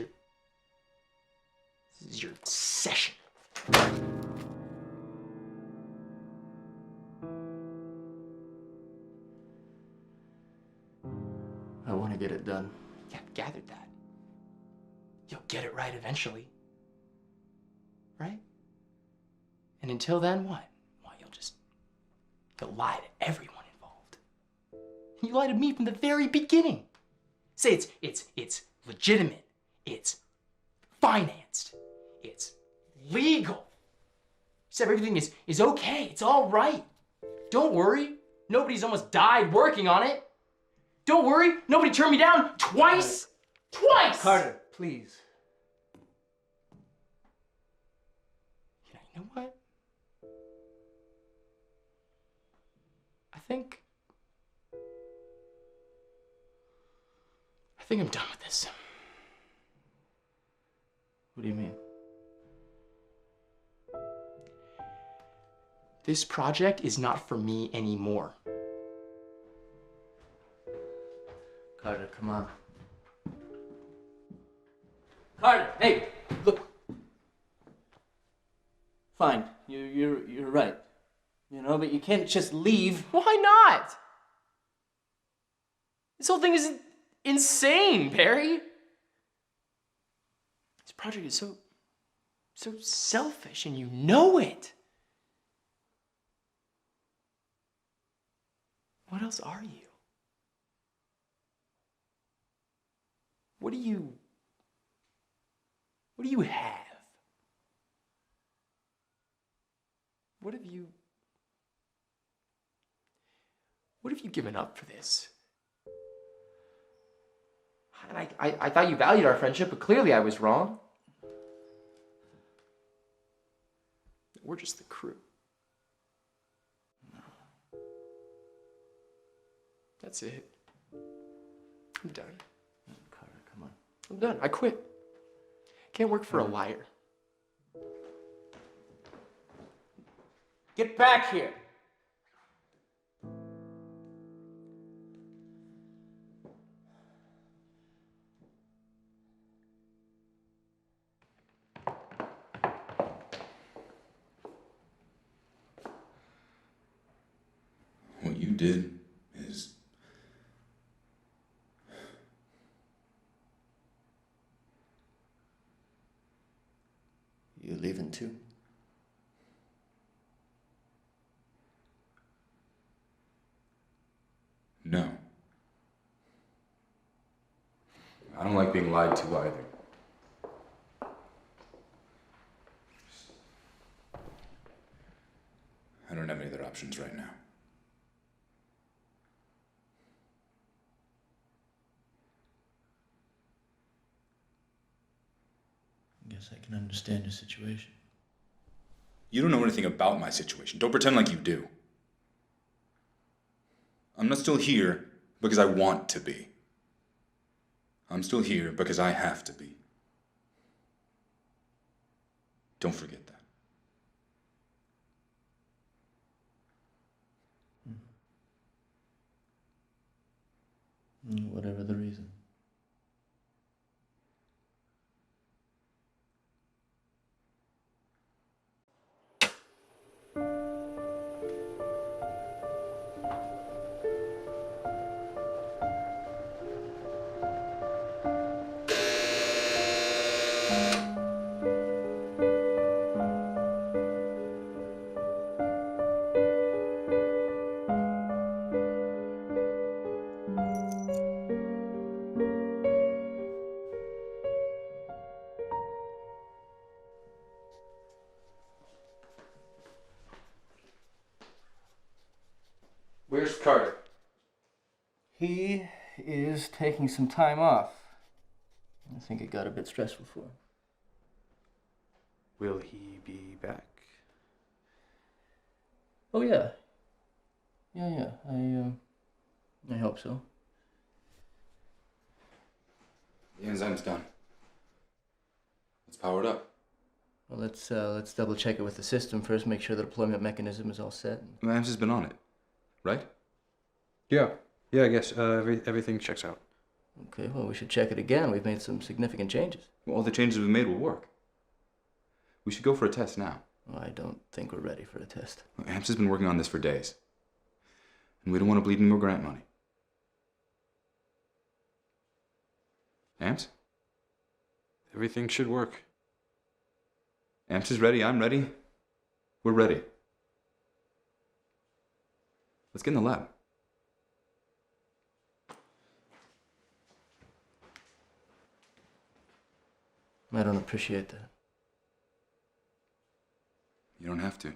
your obsession. I want to get it done. Yeah, I've gathered that. You'll get it right eventually. Right? And until then, what? Well, you'll lie to everyone involved. You lied to me from the very beginning. Say it's legitimate. It's financed. It's legal. You said everything is okay. It's all right. Don't worry. Nobody's almost died working on it. Don't worry. Nobody turned me down twice. Twice! Carter, please. You know what? I think I'm done with this. What do you mean? This project is not for me anymore. Carter, come on. Carter, hey, look. Fine, you're right. You know, but you can't just leave. Why not? This whole thing is insane, Perry. This project is so selfish, and you know it. What else are you? What do you have? What have you given up for this? And I thought you valued our friendship, but clearly I was wrong. We're just the crew. That's it. I'm done. Carter, come on. I'm done. I quit. Can't work for a liar. Get back here! What you did is... You leaving too? No. I don't like being lied to either. I don't have any other options right now. I guess I can understand your situation. You don't know anything about my situation. Don't pretend like you do. I'm not still here because I want to be. I'm still here because I have to be. Don't forget that. Whatever the reason. Where's Carter? He is taking some time off. I think it got a bit stressful for him. Will he be back? Oh yeah. Yeah. I hope so. The enzyme's done. Let's power it up. Well, let's double check it with the system first. Make sure the deployment mechanism is all set. Mams has been on it, right? Yeah, I guess everything checks out. Okay. Well, we should check it again. We've made some significant changes. Well, all the changes we made will work. We should go for a test now. Well, I don't think we're ready for a test. Amps has been working on this for days. And we don't want to bleed any more grant money. Amps? Everything should work. Amps is ready, I'm ready. We're ready. Let's get in the lab. I don't appreciate that. You don't have to.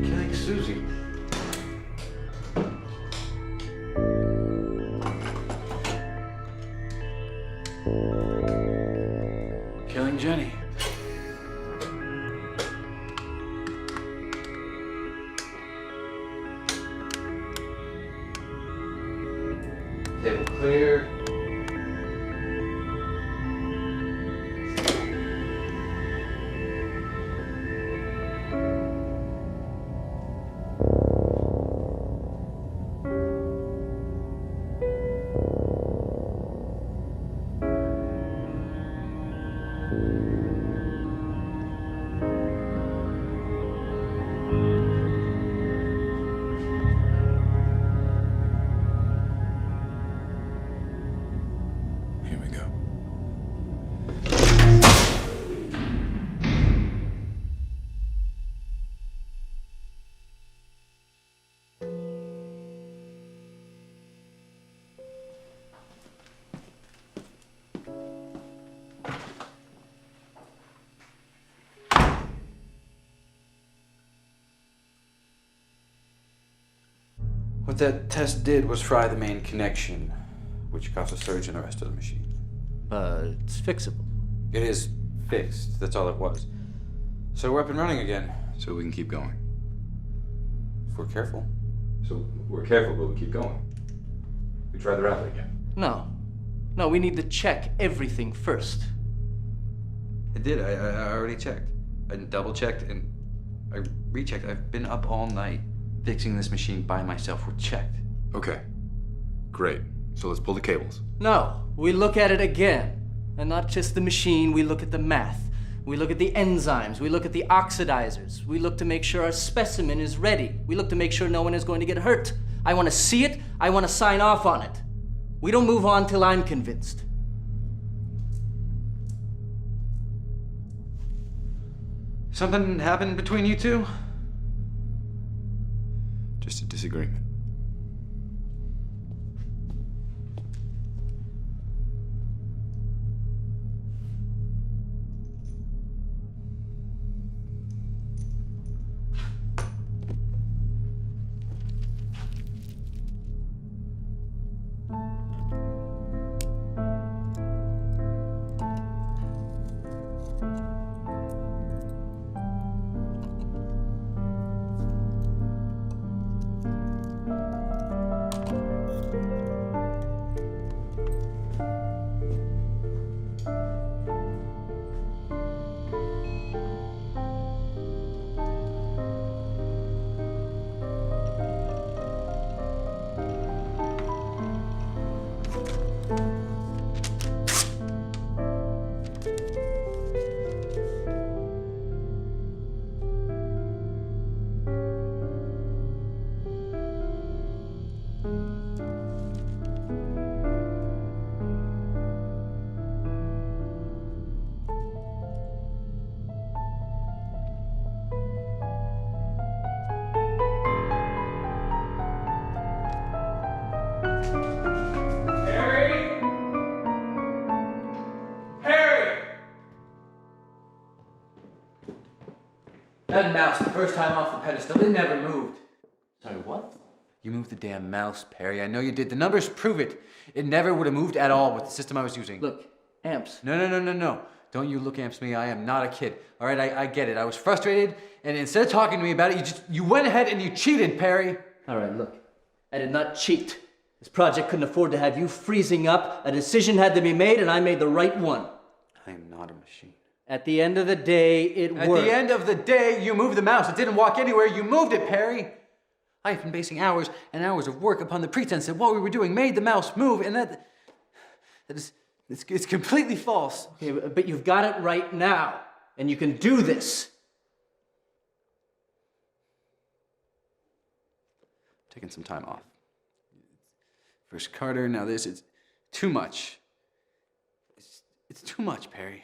Killing Susie. Killing Jenny. Table clear. Here we go. What that test did was fry the main connection, which caused a surge in the rest of the machine. But it's fixable. It is fixed, that's all it was. So we're up and running again, So we can keep going. if we're careful. So we're careful, but we keep going. We try the rabbit again. No. No, we need to check everything first. I did, I already checked. I double checked and I rechecked. I've been up all night fixing this machine by myself. We're checked. Okay. Great. So let's pull the cables. No, we look at it again. And not just the machine, we look at the math. We look at the enzymes. We look at the oxidizers. We look to make sure our specimen is ready. We look to make sure no one is going to get hurt. I want to see it. I want to sign off on it. We don't move on till I'm convinced. Something happened between you two? Just a disagreement. That mouse, the first time off the pedestal, it never moved. Sorry, what? You moved the damn mouse, Perry. I know you did. The numbers prove it. It never would have moved at all with the system I was using. Look, amps. No. Don't you look amps me. I am not a kid. All right, I get it. I was frustrated, and instead of talking to me about it, you went ahead and you cheated, Perry. All right, look. I did not cheat. This project couldn't afford to have you freezing up. A decision had to be made, and I made the right one. I am not a machine. At the end of the day, it worked. At the end of the day, you moved the mouse. It didn't walk anywhere. You moved it, Perry. I have been basing hours and hours of work upon the pretense that what we were doing made the mouse move, and it's completely false. Okay, but you've got it right now, and you can do this. Taking some time off. First Carter, now this. It's too much. It's too much, Perry.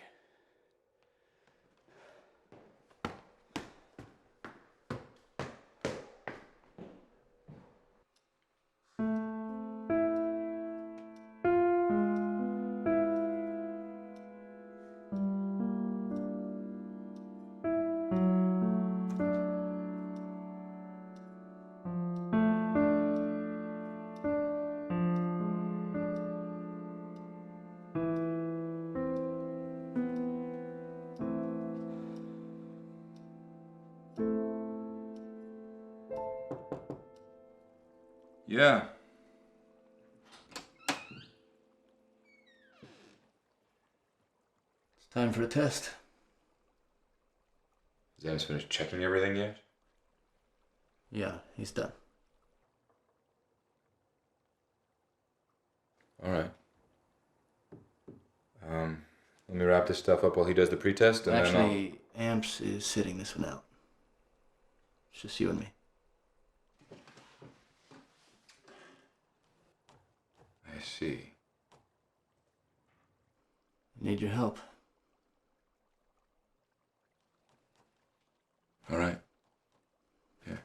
Yeah. It's time for a test. Has James finished checking everything yet? Yeah, he's done. All right. Let me wrap this stuff up while he does the pretest, and Actually, Amps is sitting this one out. It's just you and me. I see. Need your help. All right. Here.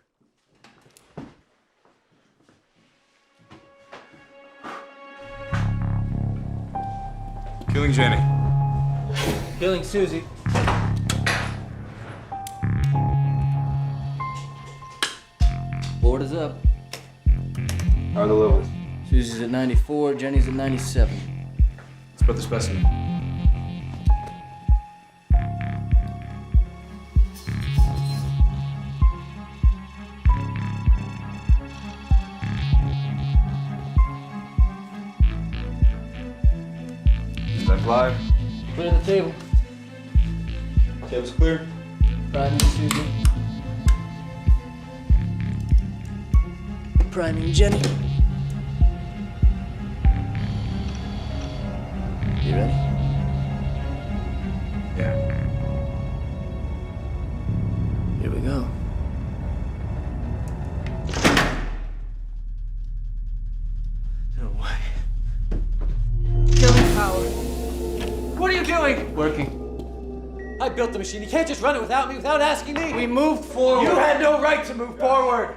Killing Jenny. Killing Susie. Board is up. How are the levels? Susie's at 94, Jenny's at 97. Let's put the specimen. Is that live? Clear the table. Table's clear. Priming Susie. Priming Jenny. You ready? Yeah. Here we go. No way. Killing power. What are you doing? Working. I built the machine. You can't just run it without me, without asking me. We moved forward. You had no right to move forward.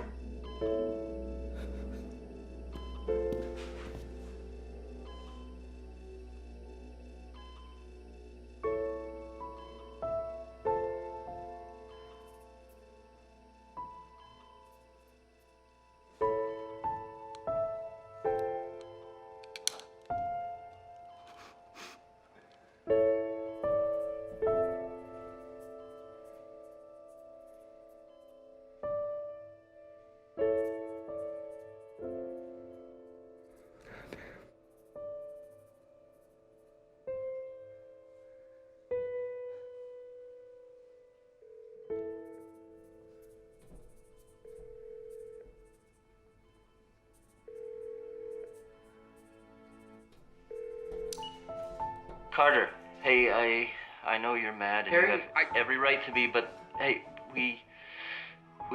Carter, hey, I know you're mad and Harry, you have every right to be, but hey, we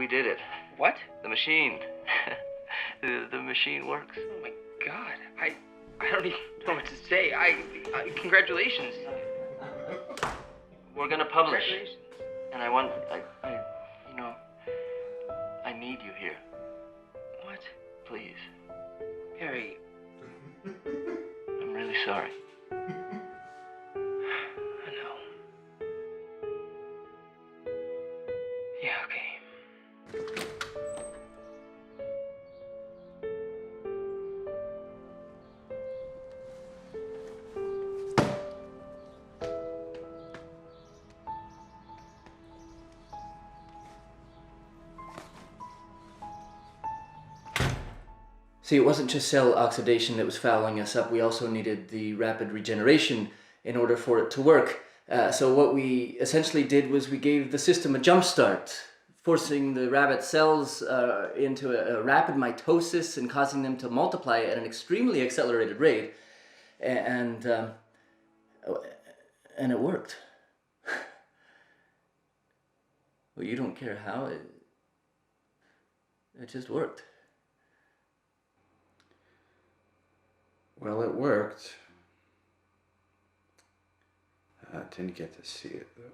did it. What? The machine. the machine works. Oh my God. I don't even know what to say. Congratulations. We're gonna publish. Congratulations. And I need you here. What? Please. Harry. I'm really sorry. I know. Yeah, okay. See, it wasn't just cell oxidation that was fouling us up. We also needed the rapid regeneration in order for it to work. So what we essentially did was we gave the system a jump start, forcing the rabbit cells into a rapid mitosis and causing them to multiply at an extremely accelerated rate. And it worked. Well, you don't care how. It just worked. Well, it worked. I didn't get to see it though.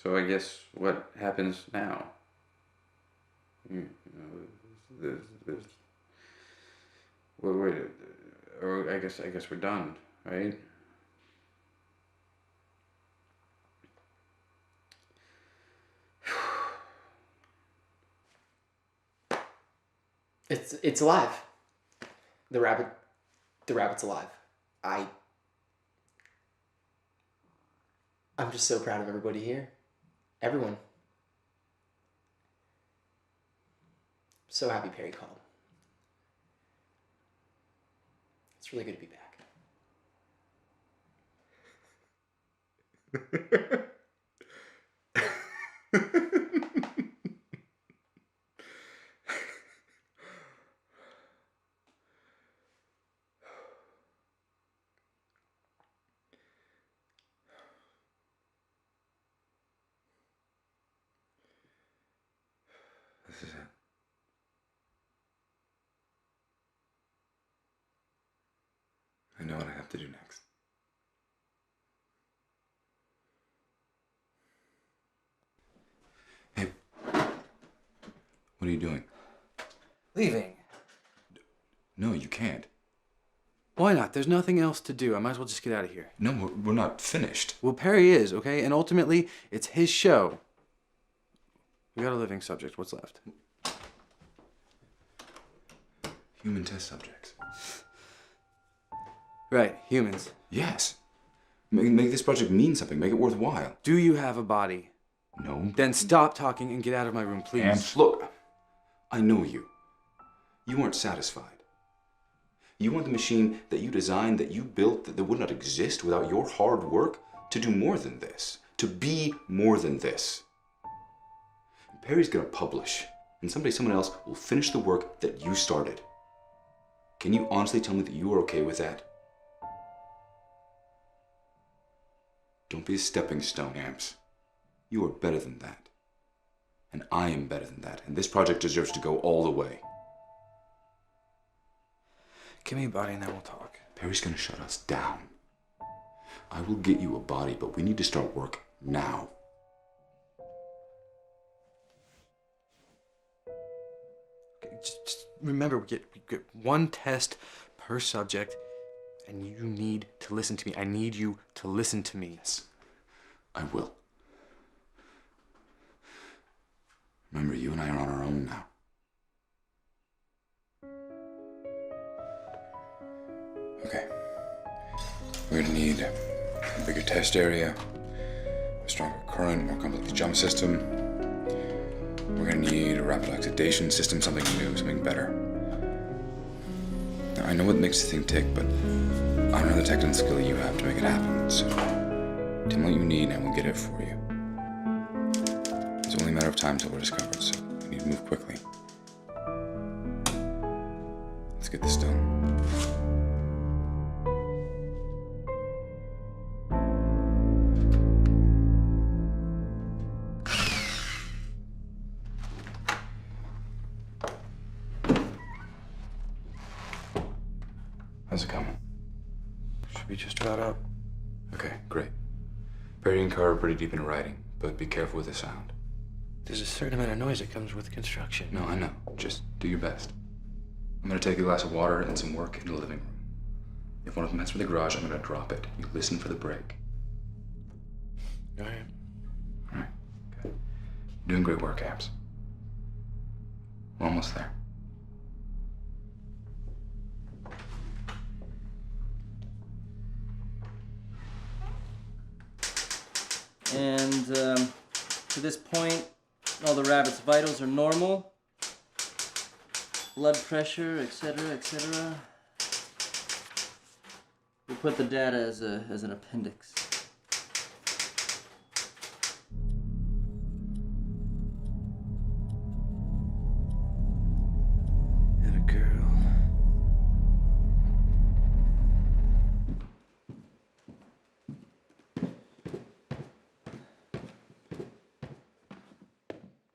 So I guess what happens now? Wait, or I guess we're done, right? It's alive. The rabbit's alive. I'm just so proud of everybody here. Everyone. So happy Perry called. It's really good to be back. This is it. I know what I have to do next. Hey, what are you doing? Leaving. No, you can't. Why not? There's nothing else to do. I might as well just get out of here. No, we're not finished. Well, Perry is, okay? And ultimately, it's his show. We got a living subject. What's left? Human test subjects. Right, humans. Yes. Make this project mean something. Make it worthwhile. Do you have a body? No. Then stop talking and get out of my room, please. And look, I know you. You weren't satisfied. You want the machine that you designed, that you built, that would not exist without your hard work to do more than this, to be more than this. Perry's gonna publish, and someday someone else will finish the work that you started. Can you honestly tell me that you are okay with that? Don't be a stepping stone, Amps. You are better than that. And I am better than that, and this project deserves to go all the way. Give me a body and then we'll talk. Perry's gonna shut us down. I will get you a body, but we need to start work now. Okay, just remember, we get one test per subject, and you need to listen to me. I need you to listen to me. Yes, I will. Remember, you and I are on our own now. Okay. We're gonna need a bigger test area, a stronger current, more complex jump system. We're gonna need a rapid oxidation system, something new, something better. Now, I know what makes the thing tick, but I don't know the technical skill you have to make it happen, so tell me what you need and we'll get it for you. It's only a matter of time till we're discovered, so we need to move quickly. Let's get this done. How's it coming? Should be just about up. Okay, great. Perry and Carr are pretty deep in writing, but be careful with the sound. There's a certain amount of noise that comes with construction. No, I know. Just do your best. I'm gonna take a glass of water and some work in the living room. If one of them mess with the garage, I'm gonna drop it. You listen for the break. All right. All right, good. You're doing great work, Abs. We're almost there. And to this point, all the rabbit's vitals are normal. Blood pressure, etc., etc. We put the data as an appendix. And a girl.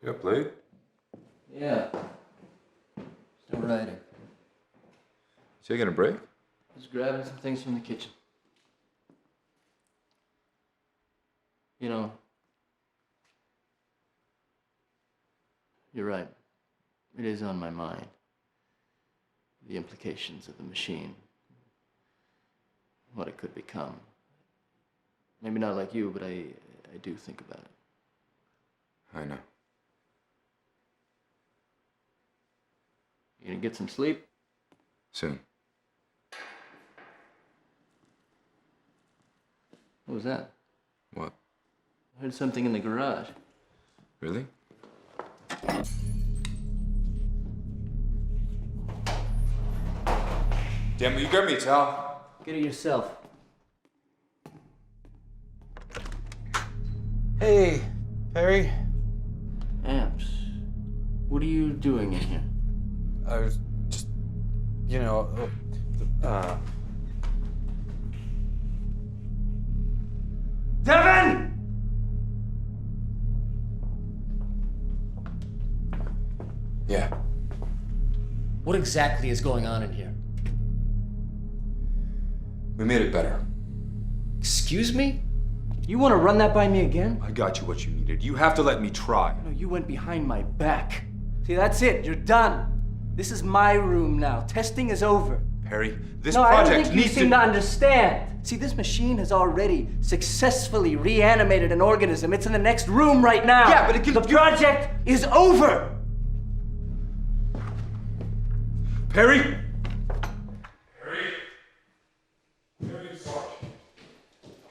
You up late? Yeah. Still writing. Taking a break? Just grabbing some things from the kitchen. You know, you're right. It is on my mind. The implications of the machine. What it could become. Maybe not like you, but I do think about it. I know. You gonna get some sleep? Soon. What was that? What? I heard something in the garage. Really? Damn, will you grab me a towel? Get it yourself. Hey, Perry. Amps, what are you doing in here? I was just, Devin! Yeah. What exactly is going on in here? We made it better. Excuse me? You want to run that by me again? I got you what you needed. You have to let me try. No, you went behind my back. See, that's it. You're done. This is my room now. Testing is over. Perry, this No, I don't project think you needs seem to understand. See, this machine has already successfully reanimated an organism. It's in the next room right now. Yeah, but the project is over. Perry!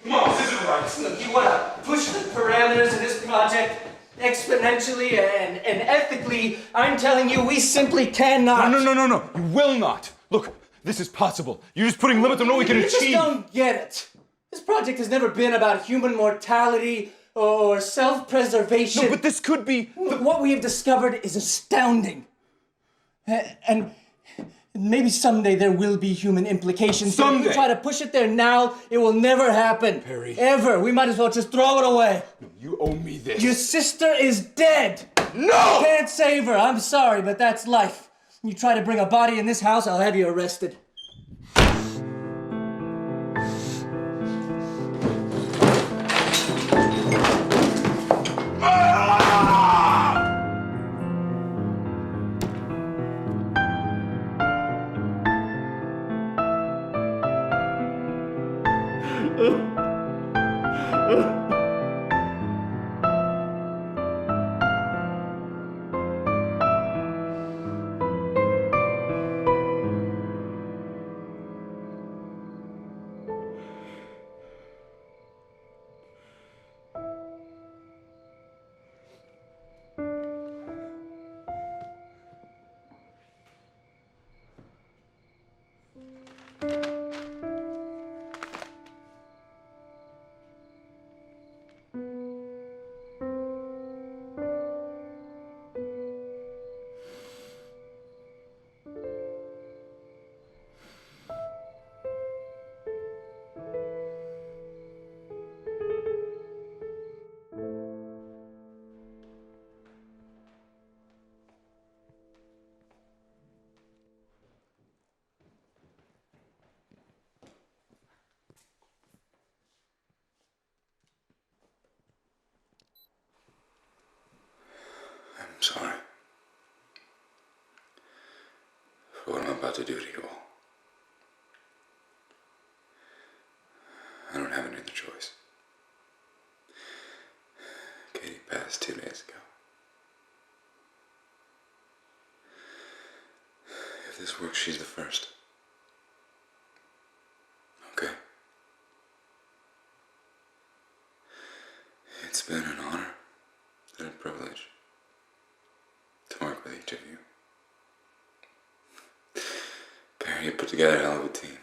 Come on, this isn't right. Look, you want to push the parameters of this project exponentially and ethically. I'm telling you, we simply cannot. No. You will not. Look, this is possible. You're just putting limits on what we can You just achieve. don't get it. This project has never been about human mortality or self-preservation. No, but this could be. What we have discovered is astounding. And maybe someday there will be human implications. But if Someday. you try to push it there now, it will never happen. Perry. Ever. We might as well just throw it away. You owe me this. Your sister is dead. No! Can't save her. I'm sorry, but that's life. You try to bring a body in this house, I'll have you arrested. I'm sorry for what I'm about to do to you all. I don't have any other choice. Katie passed 2 days ago. If this works, she's the first. Okay. It's been an honor and a privilege to work with each of you. Perry, you put together a hell of a team.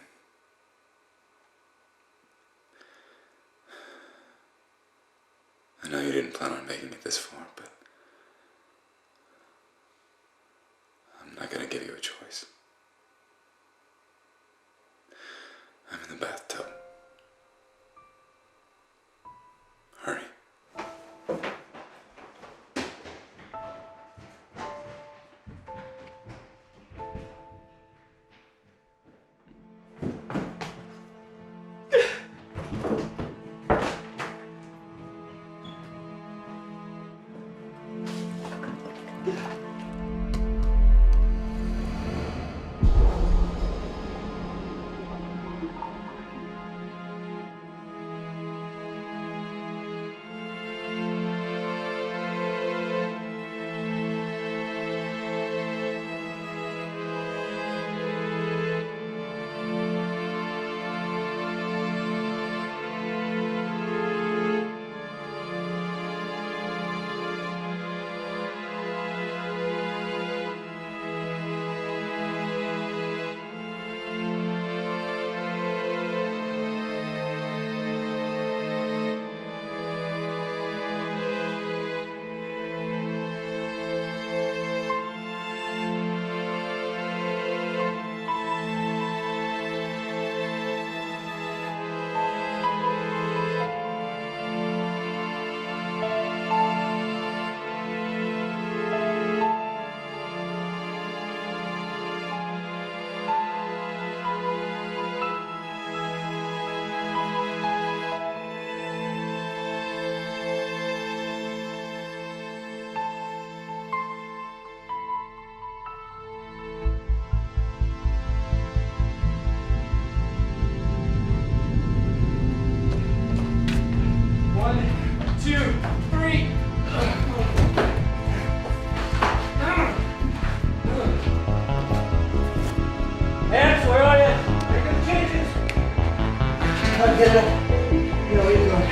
I know you didn't plan on making it this far, but I'm not gonna give you a choice. I'm in the bathtub. Hurry. get it up. You know what you're doing.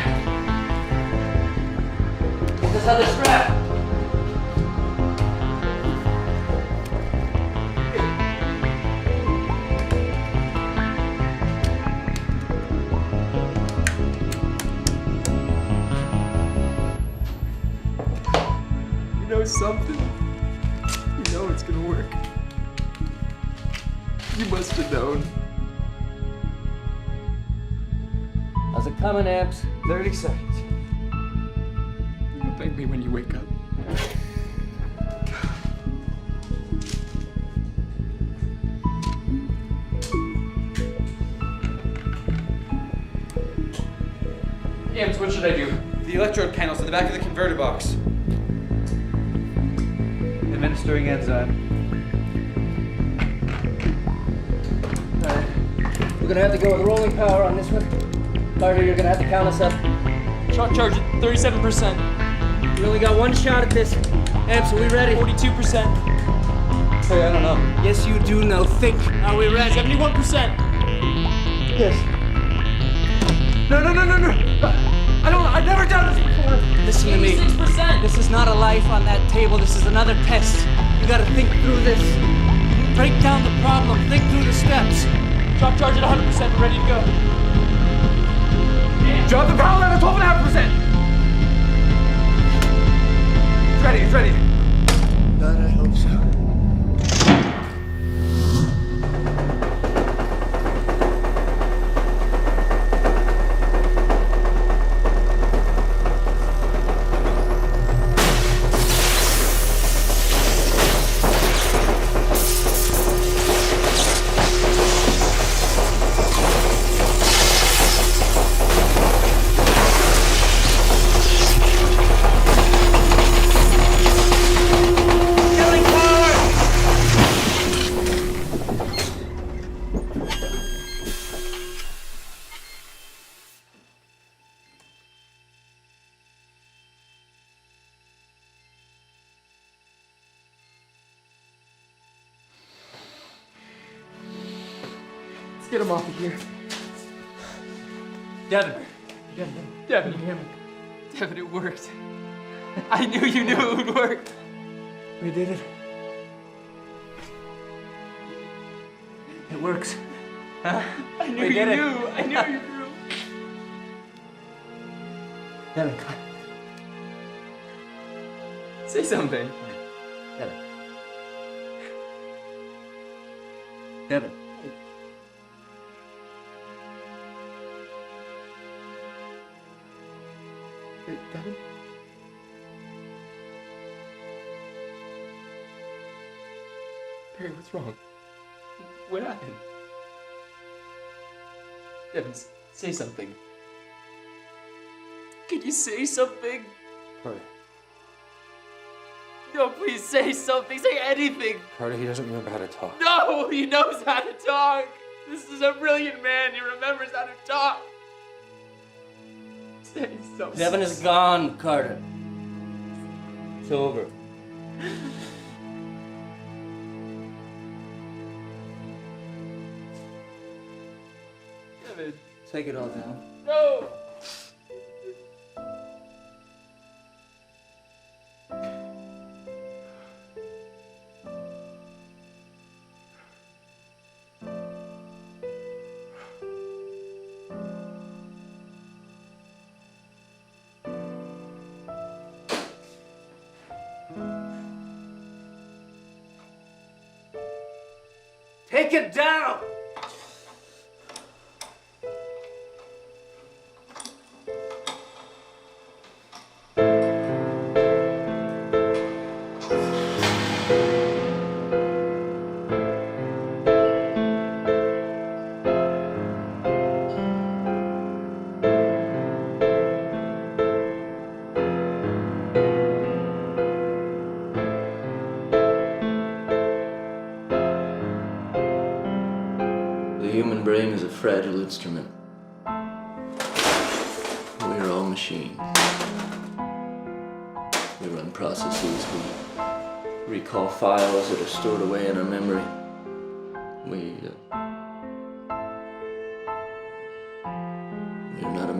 Get this other strap. You know something? You know it's gonna work. You must have known. How's it coming, Amps? 30 seconds. You'll thank me when you wake up. Amps, what should I do? The electrode panels in the back of the converter box. Administering enzyme. Alright. We're gonna have to go with rolling power on this one. Carter, you're gonna have to count us up. Shock charge at 37%. We only got one shot at this. Amps, are we ready? 42%. Hey, I don't know. Yes, you do know. Think. Are we ready? 71%. Yes. No. I've never done this before. Listen to me. 86%. This is not a life on that table. This is another test. You gotta think through this. Break down the problem. Think through the steps. Shock charge at 100%. We're ready to go. Drop the power down to 12.5%. It's ready. God, I hope so. Let's get him off of here. Devin, you hear me? Devin, it worked. I knew you knew it would work. We did it. It works. I knew you knew. I knew you knew. Devin, come on. Say something. Devin. Devin. Hey, Devin? Perry, what's wrong? What happened? Devin, say something. Can you say something? Carter. No, please say something. Say anything. Carter, he doesn't remember how to talk. No, he knows how to talk. This is a brilliant man. He remembers how to talk. Say something. Devin is gone, Carter. It's over. Devin. Take it all down. No. Take it down! The human brain is a fragile instrument. We are all machines. We run processes, we recall files that are stored away in our memory. We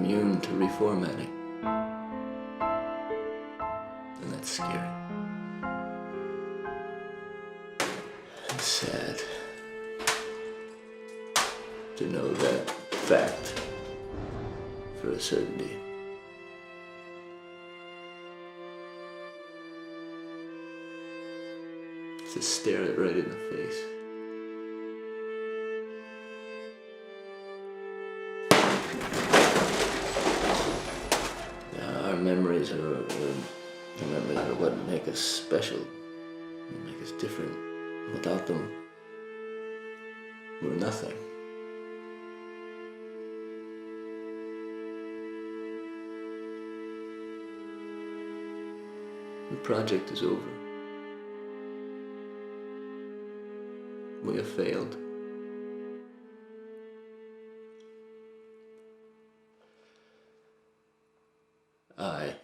immune to reformatting. And that's scary. And sad to know that fact for a certainty. To stare it right in the face. Our memories are what make us special, what make us different. Without them, we're nothing. The project is over. We have failed. I